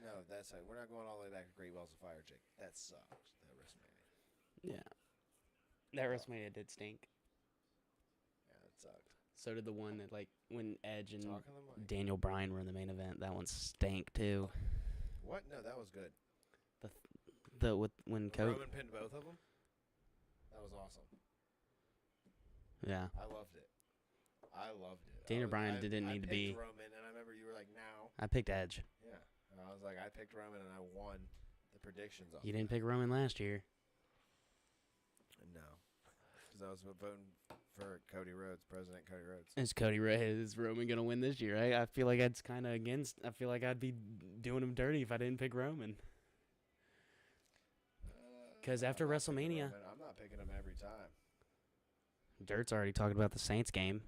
No, that's like, we're not going all the way back to Great Balls of Fire, Jake. That sucked. That WrestleMania. yeah, that WrestleMania did stink. Yeah, it sucked. So did the one that like when Edge and Talking to the mic. Daniel Bryan were in the main event. That one stank too. What? No, that was good. When Kobe. Roman pinned both of them. That was awesome. Yeah. I loved it. Daniel Bryan didn't need to be. I picked Roman, and I remember you were like, "Now." I picked Edge. Yeah. And I was like, I picked Roman, and I won the predictions off. You didn't pick Roman last year. No, because I was voting for Cody Rhodes, President Cody Rhodes. Is Roman gonna win this year? I feel like that's kind of against. I feel like I'd be doing him dirty if I didn't pick Roman. Because after I'm not picking WrestleMania, Roman. I'm not picking him every time. Dirt's already talking about the Saints game.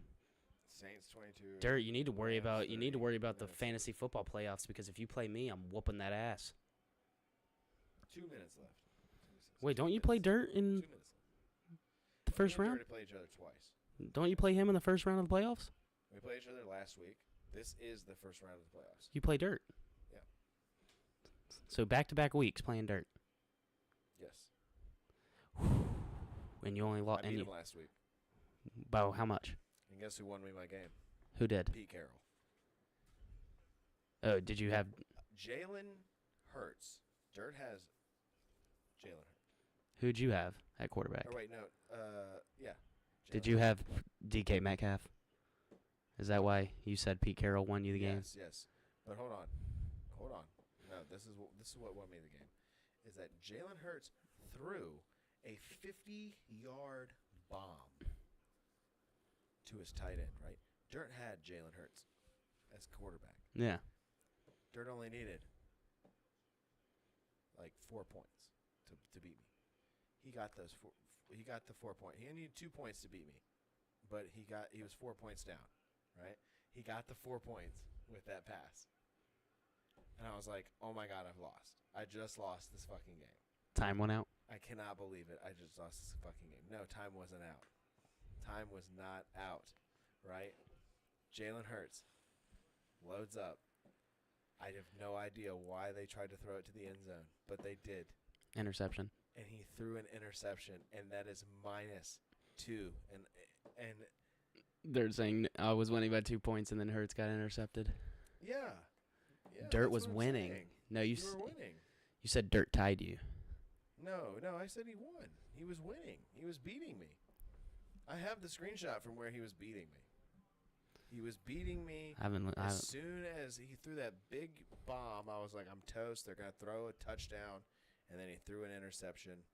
Saints 22. Dirt, you need to worry Rams about 30 the minutes. fantasy football playoffs because if you play me, I'm whooping that ass. 2 minutes left. Wait, 2 don't you play minutes. Dirt 2 in minutes left. the first Me and round? Dirt play each other twice. Don't you play him in the first round of the playoffs? We played each other last week. This is the first round of the playoffs. You play Dirt. Yeah. So back-to-back weeks playing Dirt, Yes. and you only I lost. beat And him you, last week. by how much? And guess who won me my game? Who did? Pete Carroll. Oh, did you have? Jalen Hurts. Dirt has Jalen Hurts. Who'd you have at quarterback? Or wait, no. Yeah. Did Jalen you Hurts. have DK Metcalf? Is that why you said Pete Carroll won you the game? Yes, yes. But hold on. No, this is what won me the game. Is that Jalen Hurts threw a 50-yard bomb to his tight end, right? Dirt had Jalen Hurts as quarterback. Yeah. Dirt only needed like 4 points to beat me. He got those four. He got the 4 point. He only needed 2 points to beat me, but he was 4 points down, right? He got the 4 points with that pass, and I was like, "Oh my God, I've lost! I just lost this fucking game. Time went out. I cannot believe it. I just lost this fucking game." No, time wasn't out. Time was not out, right? Jalen Hurts loads up. I have no idea why they tried to throw it to the end zone, but they did. Interception. And he threw an interception, and that is -2. And They're saying I was winning by 2 points, and then Hurts got intercepted. yeah, Dirt that's was what I'm winning. saying. No, You were winning. you said Dirt tied you. No, I said he won. He was winning. He was beating me. I have the screenshot from where he was beating me. He was beating me. As soon as he threw that big bomb, I was like, I'm toast. They're going to throw a touchdown. And then he threw an interception.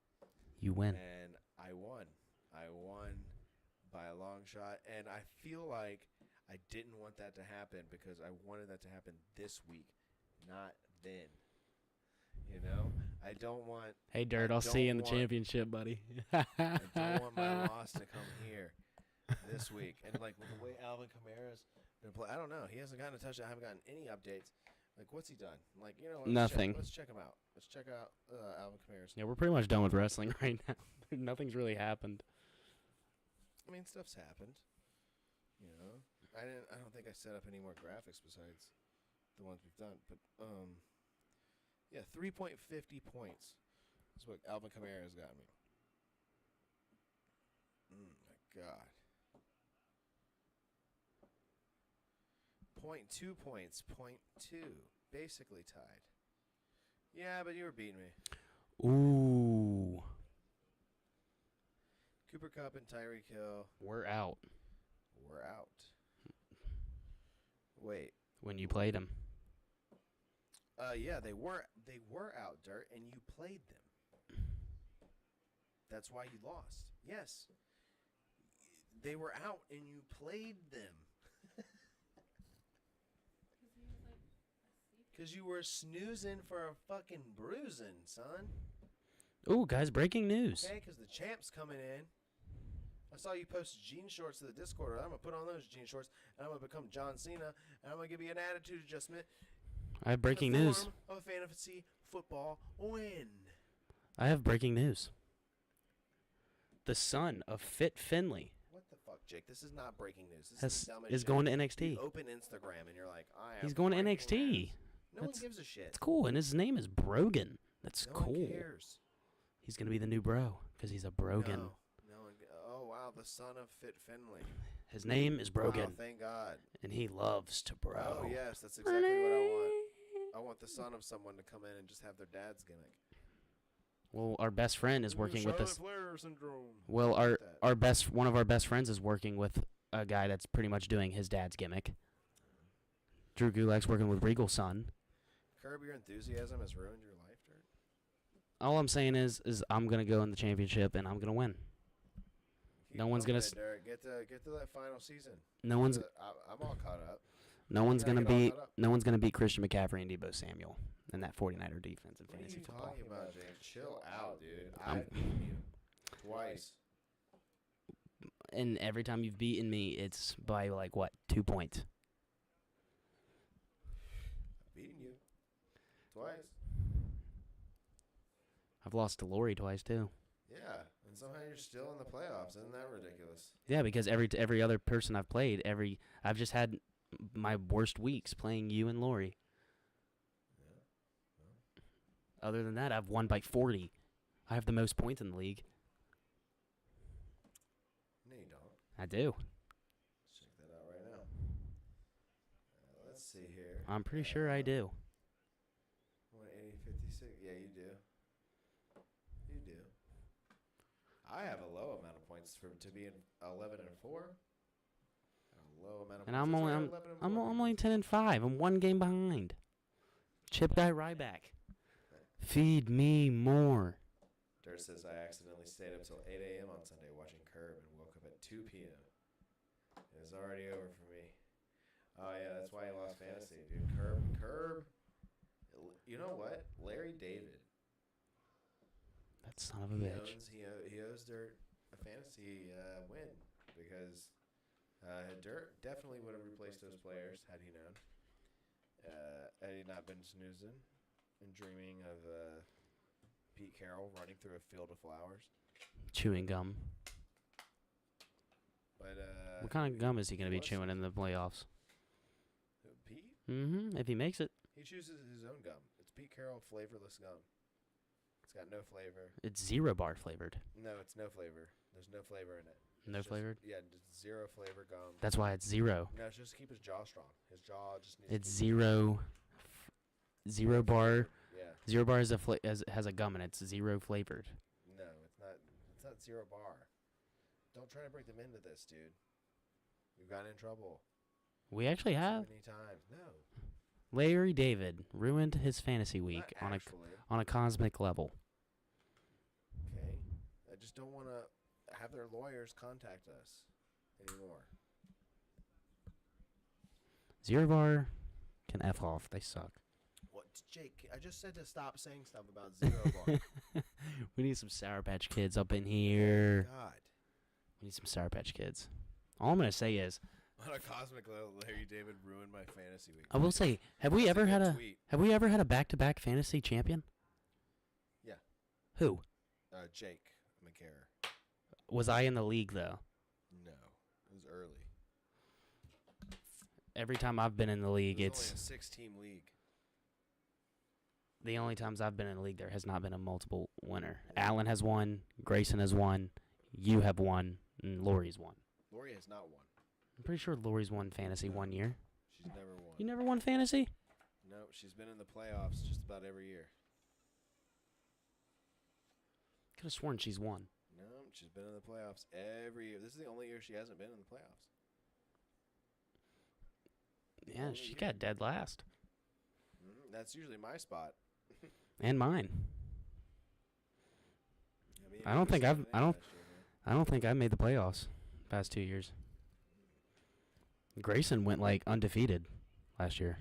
You win. And I won. I won by a long shot. And I feel like I didn't want that to happen because I wanted that to happen this week, not then. You know? I don't want... Hey, Dirt, I'll see you in the championship, buddy. I don't want my loss to come here this week. And, like, with the way Alvin Kamara's been playing, I don't know. He hasn't gotten a touchdown. I haven't gotten any updates. Like, what's he done? Like, you know, Nothing. Let's check him out. Let's check out Alvin Kamara's. Yeah, we're pretty much done with wrestling right now. Nothing's really happened. I mean, stuff's happened. You know, I don't think I set up any more graphics besides the ones we've done. But yeah, 3.50 points is what Alvin Kamara's got me. My God. 0.2 points. 0.2. Basically tied. Yeah, but you were beating me. Ooh. Cooper Kupp and Tyreek Hill. We're out. We're out. Wait. When you played him. Yeah, they were out, Dirt, and you played them. That's why you lost. Yes. They were out and you played them. Because you were snoozing for a fucking bruising, son. Ooh, guys, breaking news. Okay, because the champ's coming in. I saw you post jean shorts to the Discord. I'm going to put on those jean shorts, and I'm going to become John Cena, and I'm going to give you an attitude adjustment. I have breaking in the news. form of a fantasy football win. I have breaking news. The son of Fit Finley What the fuck, Jake? This is not breaking news. This is dumb as is shit. going to NXT. You open Instagram, and you're like, I am He's going to breaking NXT. news. No one That's- gives a shit. It's cool, and his name is Brogan. That's No cool. one cares. He's going to be the new bro because he's a Brogan. No one. Oh, wow, the son of Fit Finley. His name is Brogan, Wow, thank God. and he loves to bro. Oh, yes, that's exactly what I want. I want the son of someone to come in and just have their dad's gimmick. Well, our best friend is working with us. Flair syndrome. Well, Like that. one of our best friends is working with a guy that's pretty much doing his dad's gimmick. Drew Gulak's working with Regal's son. Curb Your Enthusiasm has ruined your life, Dirt. All I'm saying is I'm gonna go in the championship and I'm gonna win. Keep No one's pumping gonna it, s- Dirt. Get to that final season. No one's I'm all caught up. no one's gotta gonna get all beat caught up. no one's gonna beat Christian McCaffrey and Debo Samuel in that 49er defense in What are fantasy you football. talking about, James? Chill out, dude. I'm- I've beaten you twice. And every time you've beaten me, it's by like what 2 points. I've beaten you twice. I've lost to Lori twice too. Yeah, and somehow you're still in the playoffs. Isn't that ridiculous? Yeah, because every other person I've played, I've just had my worst weeks playing you and Lori. Other than that, I've won by 40. I have the most points in the league. No, you don't. I do. Let's check that out right now. Let's see here. I'm pretty sure I do. 180, 56. Yeah, you do. You do. I have a low amount of points to be in 11 and 4. A low amount of And points. I'm That's only why I'm 11 and I'm, 4. I'm only 10 and 5. I'm one game behind. Chip Guy Ryback. Feed me more. Dirt says I accidentally stayed up till 8 a.m. on Sunday watching Curb and woke up at 2 p.m. It was already over for me. Oh yeah, that's why he lost fantasy, dude. Curb. You know what? Larry David. That son of a bitch. He owes Dirt a fantasy win because Dirt definitely would have replaced those players had he known. Had he not been snoozing and dreaming of Pete Carroll running through a field of flowers. Chewing gum. But What kind of gum is he going to be what's chewing in the playoffs? Pete? If he makes it. He chooses his own gum. It's Pete Carroll flavorless gum. It's got no flavor. It's 0 bar flavored. No, it's no flavor. There's no flavor in it. No It's just- flavored? Yeah, just 0 flavor gum. That's why it's 0. No, it's just to keep his jaw strong. His jaw just needs It's to be 0 bar. Yeah. 0 bar is has a gum and it's 0 flavored. No, it's not. It's not 0 bar. Don't try to break them into this, dude. We've gotten in trouble We actually so have. many times. No, Larry David ruined his fantasy week not on actually. a cosmic level. Okay, I just don't want to have their lawyers contact us anymore. 0 bar can F off. They suck. What, Jake? I just said to stop saying stuff about 0 bar. We need some Sour Patch Kids up in here. God. We need some Sour Patch Kids. All I'm gonna say is, On a cosmic level, Larry David ruined my fantasy week. I will say, have we That's ever good had a tweet. back-to-back fantasy champion? Yeah. Who? Jake McCarr. Was I in the league though? No, it was early. Every time I've been in the league, It was it's only a 6-team league. the only times I've been in the league. There has not been a multiple winner. Allen has won. Grayson has won. You have won. And Lori's won. Lori has not won. I'm pretty sure Lori's won fantasy 1 year. She's never won. You never won fantasy? No, she's been in the playoffs just about every year. Could have sworn she's won. No, she's been in the playoffs every year. This is the only year she hasn't been in the playoffs. The Yeah, only she year. got dead last. That's usually my spot. And mine. Yeah, me and I you don't were think I've- 7-8 I don't- last year, man. I don't think I made the playoffs past 2 years. Grayson went like undefeated last year.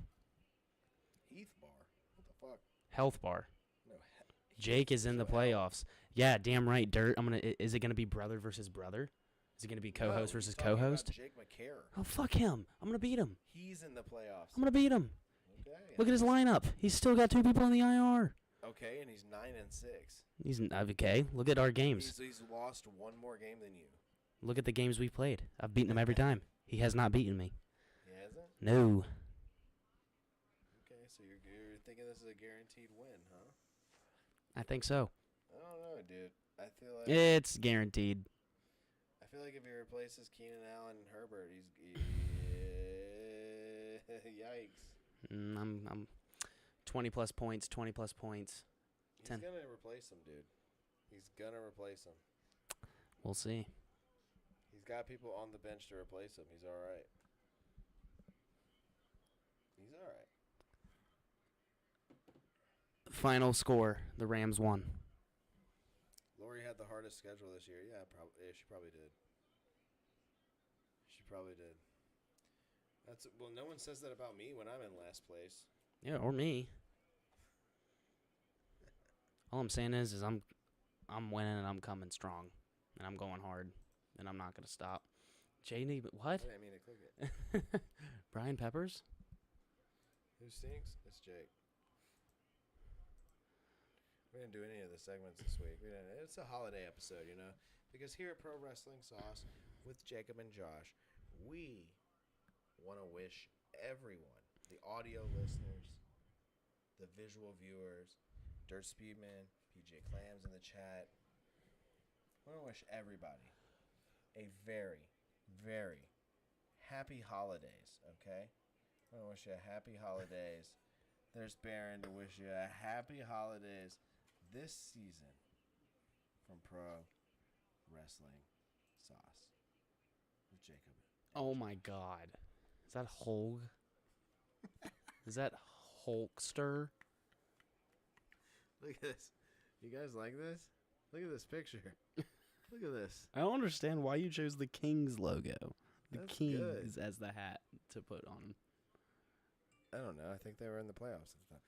Heath Bar. What the fuck? Health bar. No. Jake is in the playoffs. Yeah, damn right, Dirt. Is it gonna be brother versus brother? Is it gonna be No, co-host he's versus talking about co-host? Jake McCare. Oh fuck him! I'm gonna beat him. He's in the playoffs. I'm gonna beat him. Okay. Look at his lineup. He's still got 2 people in the IR. Okay, and he's 9-6. He's okay. Look at our games. He's lost one more game than you. Look at the games we played. I've beaten him every time. He has not beaten me. He hasn't? No. Okay, so you're thinking this is a guaranteed win, huh? I think so. I don't know, dude. I feel like It's guaranteed. if he replaces Keenan Allen and Herbert, he's yikes. I'm 20 plus points. 20 plus points. He's 10. gonna replace him, dude. He's gonna replace him. We'll see. He's got people on the bench to replace him. He's all right. He's all right. Final score: the Rams won. Lori had the hardest schedule this year. Yeah, she probably did. She probably did. Well, no one says that about me when I'm in last place. Yeah, or me. All I'm saying is I'm winning and I'm coming strong, and I'm going hard, and I'm not gonna stop. Janie, what? I didn't mean to click it. Brian Peppers? Who stinks? It's Jake. We didn't do any of the segments this week. We didn't. It's a holiday episode, you know, because here at Pro Wrestling Sauce with Jacob and Josh, we want to wish everyone, the audio listeners, the visual viewers, Dirt Speedman, PJ Clams in the chat, we want to wish everybody a very, very happy holidays, okay? I want to wish you a happy holidays. There's Baron to wish you a happy holidays this season from Pro Wrestling Sauce with Jacob. Oh my God, is that Hulk? Is that Hulkster? Look at this. You guys like this? Look at this picture. Look at this. I don't understand why you chose the Kings logo. The That's Kings good. as the hat to put on them. I don't know. I think they were in the playoffs at the time.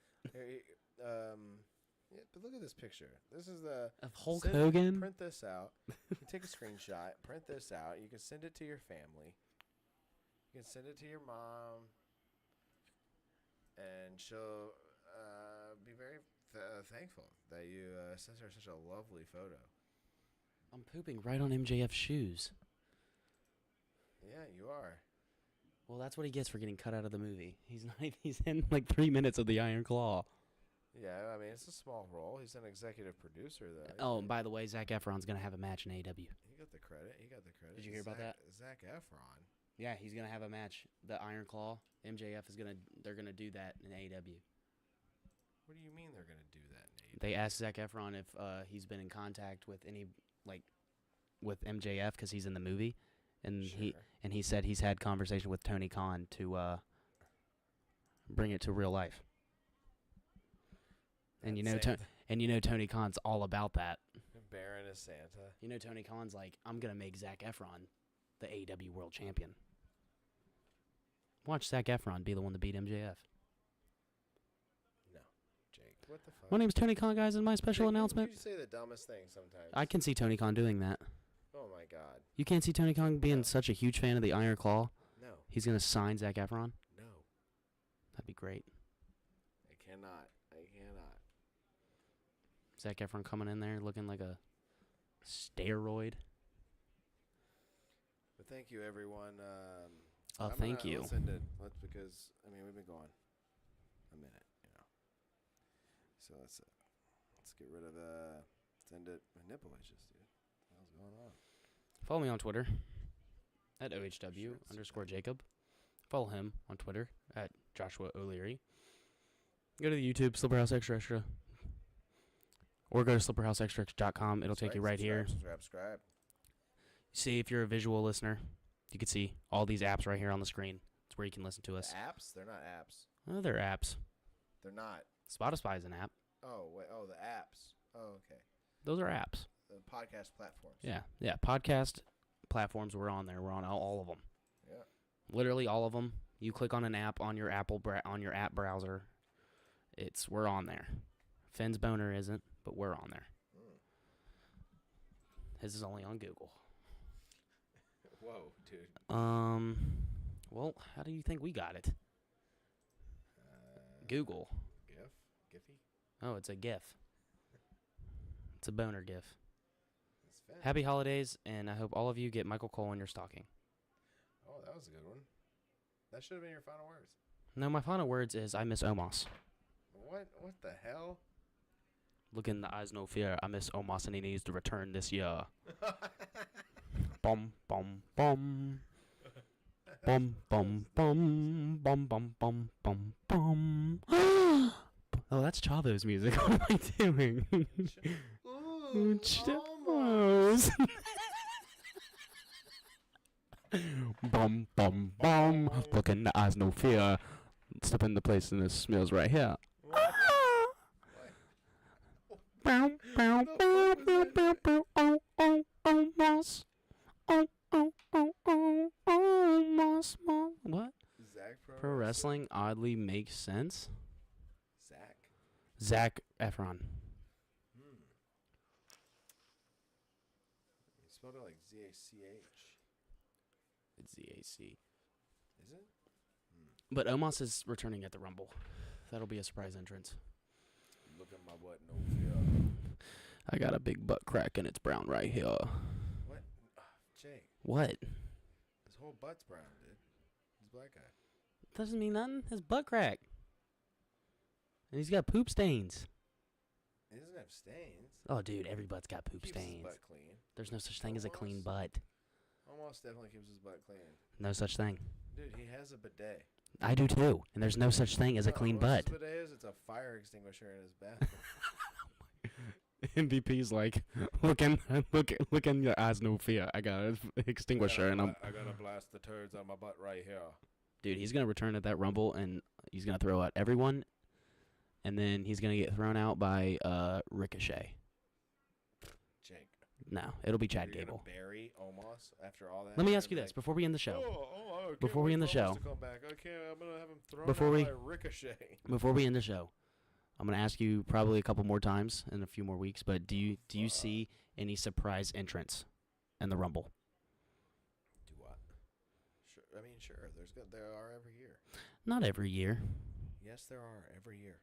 Yeah, but look at this picture. This is the Of Hulk Hogan? Print this out. You take a screenshot. Print this out. You can send it to your family. You can send it to your mom, and she'll be very thankful that you sent her such a lovely photo. I'm pooping right on MJF's shoes. Yeah, you are. Well, that's what he gets for getting cut out of the movie. He's not. He's in like 3 minutes of the Iron Claw. Yeah, I mean, it's a small role. He's an executive producer, though. Oh, and by the way, Zac Efron's gonna have a match in AEW. He got the credit. He got the credit. Did you hear about that? Zac Efron. Yeah, he's gonna have a match. The Iron Claw. MJF is gonna. They're gonna do that in AEW. What do you mean they're going to do that, Nate? They asked Zac Efron if he's been in contact with any with MJF because he's in the movie, and Sure. he said he's had conversation with Tony Khan to bring it to real life. And you know, Tony Khan's all about that. Baron is Santa. You know, Tony Khan's like, I'm gonna make Zac Efron the AEW World Champion. Watch Zac Efron be the one to beat MJF. No, Jake. What the fuck? My name's Tony Khan, guys, and my special Jake, announcement. You say the dumbest thing sometimes. I can see Tony Khan doing that. Oh my God. You can't see Tony Khan being such a huge fan of the Iron Claw. No. He's gonna sign Zac Efron. No. That'd be great. I cannot. Zac Efron coming in there looking like a steroid. But thank you, everyone. Thank you. Let's end it. Because I mean we've been going a minute, you know. So let's get rid of let's end it. My nipple itches, dude. What's going on? Follow me on Twitter at OHW_Jacob. Follow him on Twitter at Joshua O'Leary. Go to the YouTube Slipperhouse Extra Extra. Or go to slipperhouseextraextra.com. It'll take you right here. Subscribe. See, if you're a visual listener, you can see all these apps right here on the screen. It's where you can listen to us. Apps? They're not apps. Oh, they're apps. They're not. Spotify is an app. Oh, wait. Oh, the apps. Oh, okay. Those are apps. The podcast platforms. Yeah. Podcast platforms, we're on there. We're on all of them. Yeah. Literally all of them. You click on an app on your on your app browser. We're on there. Finn's boner isn't, but we're on there. His is only on Google. Whoa, dude. Well, how do you think we got it? Google. GIF? Giphy? Oh, it's a GIF. It's a boner GIF. That's fat. Happy holidays, and I hope all of you get Michael Cole in your stocking. Oh, that was a good one. That should have been your final words. No, my final words is I miss Omos. What the hell? Look in the eyes, no fear. I miss Omos, and he needs to return this year. Bum, bum, bum. Bum, bum, bum. Bum, bum, bum, bum, bum. Oh, that's Chavo's music. What am I doing? Ooh, Chavos. Bum, bum, bum. Look in the eyes, no fear. Step in the place, and it smells right here. Bow, bow, bow, bow, bow, bow, oh, oh, oh, moss. Oh, oh, oh, oh, oh, moss, moss. What? Zach Pro wrestling oddly makes sense. Zach. Zac Efron. You spelled it like Z-A-C-H. It's ZAC. Is it? But Omos is returning at the Rumble. That'll be a surprise entrance. Look at my butt, no fear. I got a big butt crack and it's brown right here. What? Jake, What? his whole butt's brown, dude. He's a black guy. Doesn't mean nothing. His butt crack. And he's got poop stains. He doesn't have stains. Oh, dude, every butt's got poop Keeps his stains. butt clean. There's no such thing as a clean butt. Almost definitely keeps his butt clean. No such thing. Dude, he has a bidet. I do too. And there's no such thing as a clean butt. What bidet is? It's a fire extinguisher in his bathroom. MVP's like, look in your eyes, no fear. I got an extinguisher, and I gotta blast the turds out of my butt right here. dude, he's gonna return at that Rumble, and he's gonna throw out everyone, and then he's gonna get thrown out by Ricochet. Jake. No, it'll be Chad You're Gable. gonna bury Omos after all that. Let me You're ask you gonna this be before we end the show. I can't Before we wait end the for Omos show. to come back. I'm gonna have him thrown Before out we- by Ricochet. Before we end the show, I'm gonna ask you probably a couple more times in a few more weeks. But do you see any surprise entrants in the Rumble? Do what? Sure. I mean, sure. There are every year. Not every year. Yes, there are every year.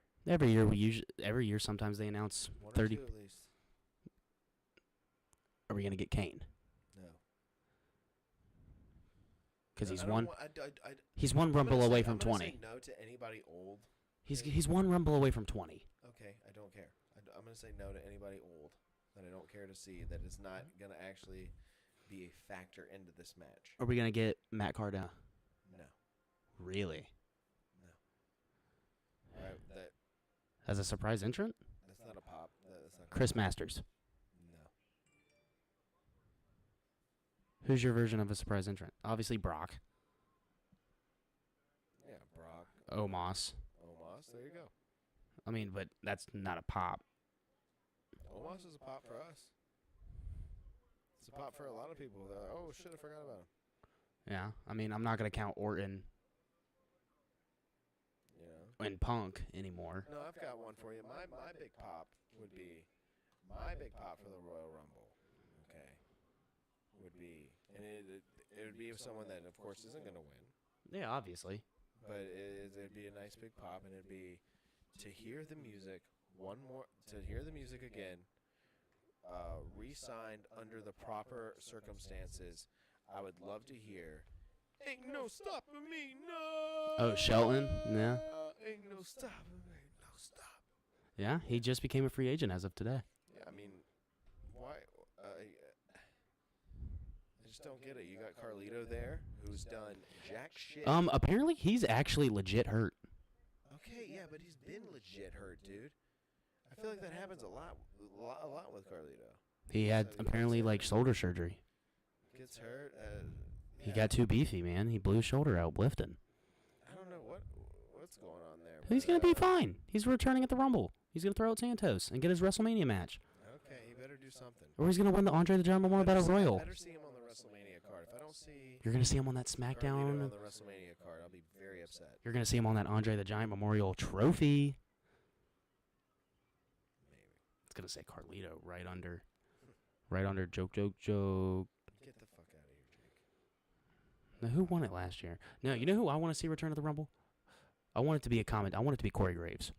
Every year sometimes they announce One 30. or two at least. Are we gonna get Kane? No. Because No, he's I don't one. want- He's one I'm Rumble gonna away say- from I'm gonna 20. say no to anybody old. He's one Rumble away from 20. Okay, I don't care. I'm going to say no to anybody old that I don't care to see, that is not going to actually be a factor into this match. Are we gonna get Matt Cardona? No. Really? All right, As a surprise entrant? that's not a pop. That's not Chris Masters. No. Who's your version of a surprise entrant? Obviously Brock. Yeah, Brock. Omos. Omos, there you go. I mean, but that's not a pop. Omos is a pop for us. It's a pop for a lot of people. They're like, oh, shit, I forgot about him. Yeah. I mean, I'm not gonna count Orton You know? and Punk anymore. No, I've got one for you. My big pop would be, my big pop for the Royal Rumble, okay, would be, and it would be someone that, of course, isn't going to win, Yeah, obviously. but it'd be a nice big pop, and it'd be to hear the music again, re-signed under the proper circumstances. I would love to hear, ain't no stopping me, no. Oh, Shelton? Yeah. Ain't no stopping me, no stop. Yeah, he just became a free agent as of today. Yeah, I mean, why? I just don't get it. You got Carlito there, who's done jack shit. Apparently he's actually legit hurt. Okay, yeah, but he's been legit hurt, dude. I feel like that happens a lot with Carlito. He had So apparently gets like hurt. shoulder surgery. Gets hurt. He yeah, got too beefy, man. He blew his shoulder out lifting. I don't know what's going on there. He's but, gonna be fine. He's returning at the Rumble. He's gonna throw out Santos and get his WrestleMania match, Okay, he better do something. or he's gonna win the Andre the Giant Memorial Battle Royal. Better see him on the WrestleMania card. If I don't see You're gonna see him on that Carlito on SmackDown. the WrestleMania card, I'll be very upset. You're gonna see him on that Andre the Giant Memorial Trophy. Maybe. It's gonna say Carlito right under joke. Get the fuck out of here, Jake. Now, who won it last year? No, you know who I want to see return to the Rumble? I want it to be a comment. I want it to be Corey Graves.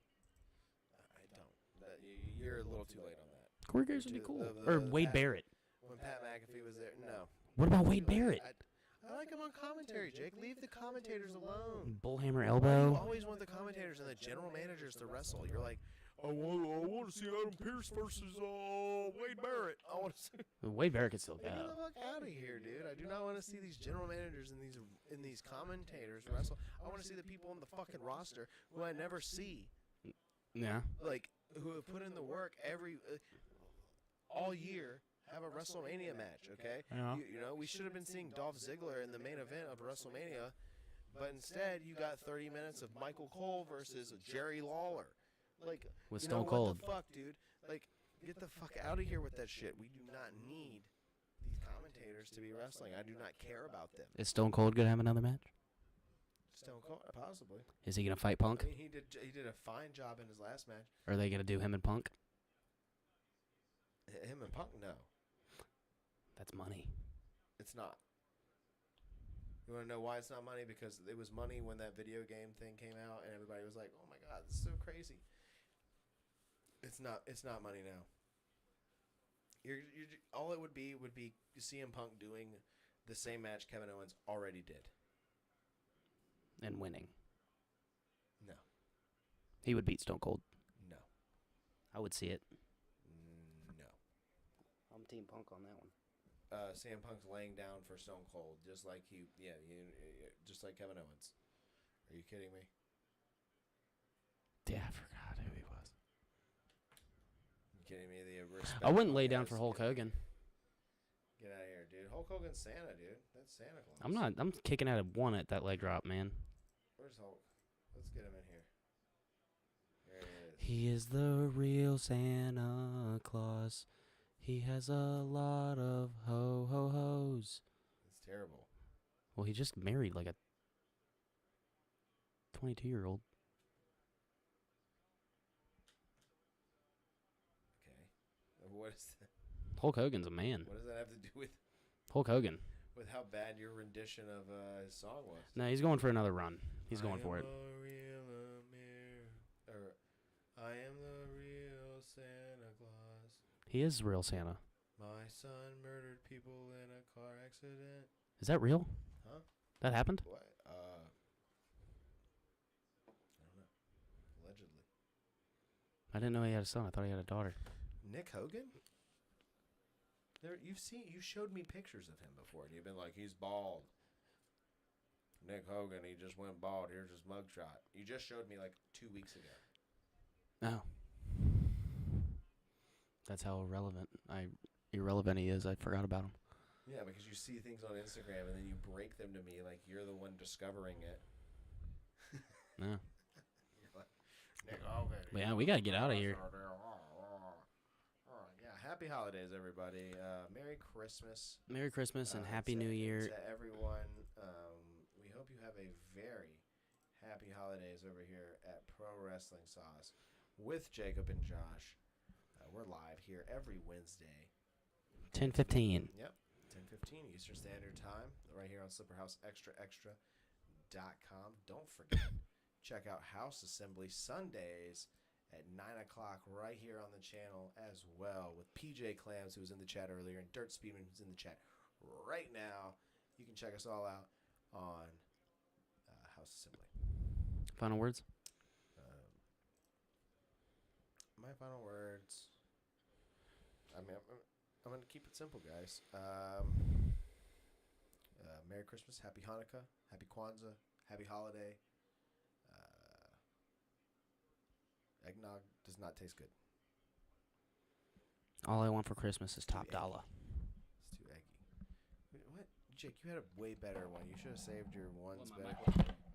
I don't. You're a little too late on that. Corey Graves would be Too- cool. the- Or the- Wade Pat- Barrett. When Pat McAfee was there, no. What about Wade Barrett? I like him on commentary, Jake. Leave the commentators alone. Bullhammer Why do you elbow. always want the commentators and the general managers to wrestle? You're like, I want to see Adam Pearce versus Wade Barrett. I want to see. Wade Barrett could still Get the go. fuck out of here, dude! I do not want to see these general managers and these commentators wrestle. I want to see the people on the fucking roster who I never see, Yeah. like who have put in the work all year. Have a WrestleMania match, okay? Yeah. You know, we should have been seeing Dolph Ziggler in the main event of WrestleMania, but instead you got 30 minutes of Michael Cole versus Jerry Lawler. Like, With you Stone know, Cold. What the fuck, dude? Like, get the fuck out of here with that shit. We do not need these commentators to be wrestling. I do not care about them. Is Stone Cold going to have another match? Stone Cold, possibly. Is he going to fight Punk? I mean, he did a fine job in his last match. Or are they going to do him and Punk? Him and Punk, no. That's money. It's not. You want to know why it's not money? Because it was money when that video game thing came out, and everybody was like, "Oh my god, this is so crazy." It's not. It's not money now. You're all it would be CM Punk doing the same match Kevin Owens already did. And winning. No. He would beat Stone Cold. No. I would see it. No. I'm Team Punk on that one. CM Punk's laying down for Stone Cold, just like just like Kevin Owens. Are you kidding me? Yeah, I forgot who he was. You kidding me? The respect I wouldn't Punk lay down has, for Hulk Hogan. Get out of here, dude. Hulk Hogan's Santa, dude. That's Santa Claus. I'm kicking out of one at that leg drop, man. Where's Hulk? Let's get him in here. There he is. He is the real Santa Claus. He has a lot of ho-ho-hos. It's terrible. Well, he just married like a 22-year-old. Okay. What is that? Hulk Hogan's a man. What does that have to do with Hulk Hogan. how bad your rendition of his song was? No, he's going for another run. He's going for it. I am the real Santa Claus. He is real Santa. My son murdered people in a car accident. Is that real? Huh? That happened? What? I don't know. Allegedly. I didn't know he had a son. I thought he had a daughter. Nick Hogan? You showed me pictures of him before, and you've been like, he's bald. Nick Hogan, he just went bald. Here's his mugshot. You just showed me like 2 weeks ago. Oh. That's how irrelevant he is. I forgot about him. Yeah, because you see things on Instagram and then you break them to me like you're the one discovering it. No. You're like, Nick Hogan. But yeah, we got to get out of here. Yeah, happy holidays, everybody. Merry Christmas. Merry Christmas and Happy New Year. To everyone. We hope you have a very happy holidays over here at Pro Wrestling Sauce with Jacob and Josh. We're live here every Wednesday. 10:15. Yep, 10:15 Eastern Standard Time, right here on SlipperhouseExtraExtra.com. Don't forget, check out House Assembly Sundays at 9 o'clock right here on the channel as well with PJ Clams, who was in the chat earlier, and Dirt Speedman, who's in the chat right now. You can check us all out on House Assembly. Final words? My final words. I'm going to keep it simple, guys. Merry Christmas, Happy Hanukkah, Happy Kwanzaa, Happy Holiday. Eggnog does not taste good. All I want for Christmas is top eggy. dollar. It's too eggy. What? Jake, you had a way better one. You should have saved your ones better.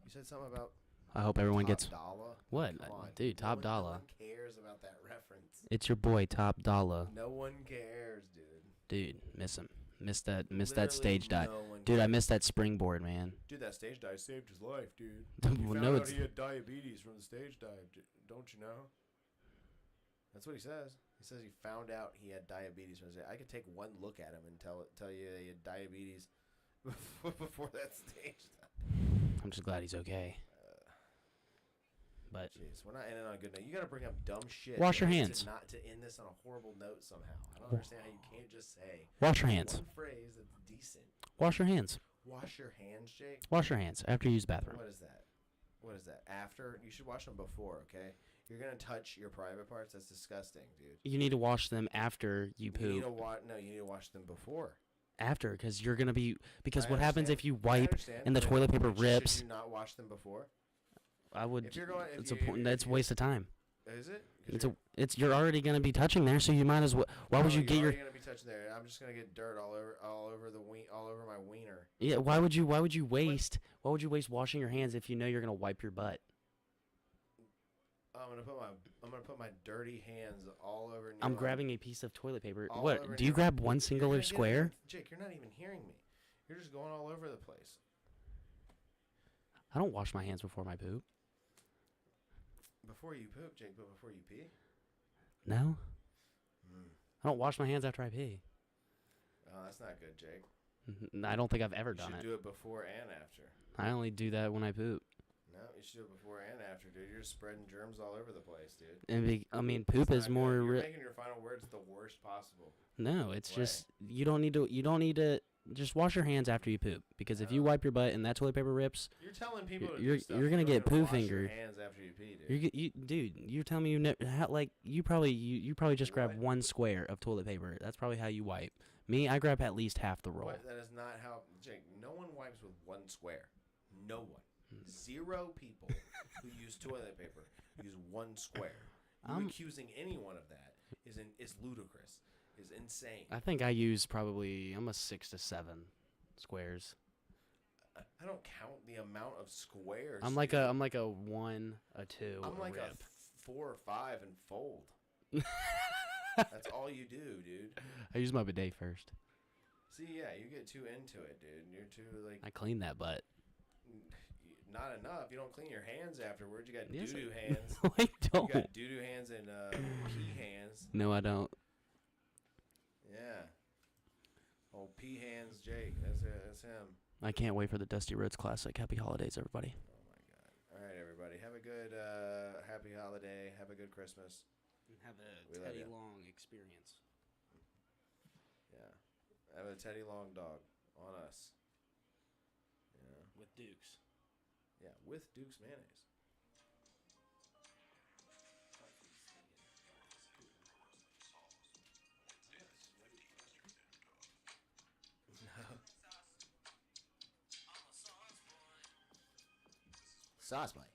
You said something about I hope everyone Top gets... Dollar. What? Come on. Dude, Top No Dollar. one cares about that reference. It's your boy, Top Dollar. No one cares, dude. Dude, miss him. Miss that Literally stage dive. no one Dude, I cares. missed that springboard, man. Dude, that stage dive saved his life, dude. Well, He no, found out it's... he had diabetes from the stage dive. Don't you know? That's what he says. He says he found out he had diabetes from the stage. I could take one look at him and tell you he had diabetes before that stage. I'm just glad he's okay. But Jeez, we're not ending on a good note. You got to bring up dumb shit. Wash your to- hands. Not to end this on a horrible note somehow. I don't understand how you can't just say wash your hands. one phrase that's decent. Wash your hands. Wash your hands, Jake. Wash your hands after you use the bathroom. What is that? What is that? After? You should wash them before, okay? You're going to touch your private parts? That's disgusting, dude. You need to wash them after you You poop. need to no, you need to wash them before. After, because you're gonna be. Because I what happens understand. if you I wipe understand, and the but toilet paper should rips? you not wash them before? I would. If you're going, if It's you, a point. if That's a you- waste of time. Is it? 'Cause It's a. It's you're already gonna be touching there, so you might as well. Why would you get your? You're gonna be touching there. I'm just gonna get dirt all over all over my wiener. Yeah. Why would you? Why would you waste? Why would you waste washing your hands if you know you're gonna wipe your butt? I'm gonna put my dirty hands all over. I'm grabbing a piece of toilet paper. all What? over Do you your- grab one You're singular gonna get it. square? Jake, you're not even hearing me. You're just going all over the place. I don't wash my hands before my poop. Before you poop, Jake, but before you pee. No. Mm. I don't wash my hands after I pee. Oh, that's not good, Jake. I don't think I've ever You done should it. do it before and after. I only do that when I poop. No, you should do it before and after, dude. You're just spreading germs all over the place, dude. I mean, poop It's is not more. good. You're making your final words the worst possible. No, it's way. just you don't need to. You don't need to. Just wash your hands after you poop, because if you No. wipe your butt and that toilet paper rips, You're telling people to You're- do stuff. you're gonna You don't get even poo wash your fingered. hands after you pee, dude. dude, you're telling me you probably just grab What? one square of toilet paper. That's probably how you wipe. Me, I grab at least half the roll. What? That is not how, Jake. No one wipes with one square. No one. 0 people who use toilet paper use one square. You I'm- accusing anyone of that is ludicrous. Is insane. I think I use probably I'm a 6 to 7 squares. I don't count the amount of squares. I'm like dude. a 1, a 2, I'm a like a rip. 4 or 5 and fold. That's all you do, dude. I use my bidet first. See, yeah, you get too into it, dude. You're too like I clean that butt. not enough. You don't clean your hands afterwards. You got Yes, doo-doo I- hands. No, I You don't. got doo-doo hands and pee hands. No, I don't. Yeah. Oh, pee hands, Jake. That's him. I can't wait for the Dusty Roads Classic. Happy holidays, everybody. Oh my God. All right, everybody. Have a good happy holiday. Have a good Christmas. Have We love ya. Long experience. Yeah. Have a Teddy Long dog on us. Yeah. With Dukes. Yeah, with Duke's mayonnaise. Sauce, Mike.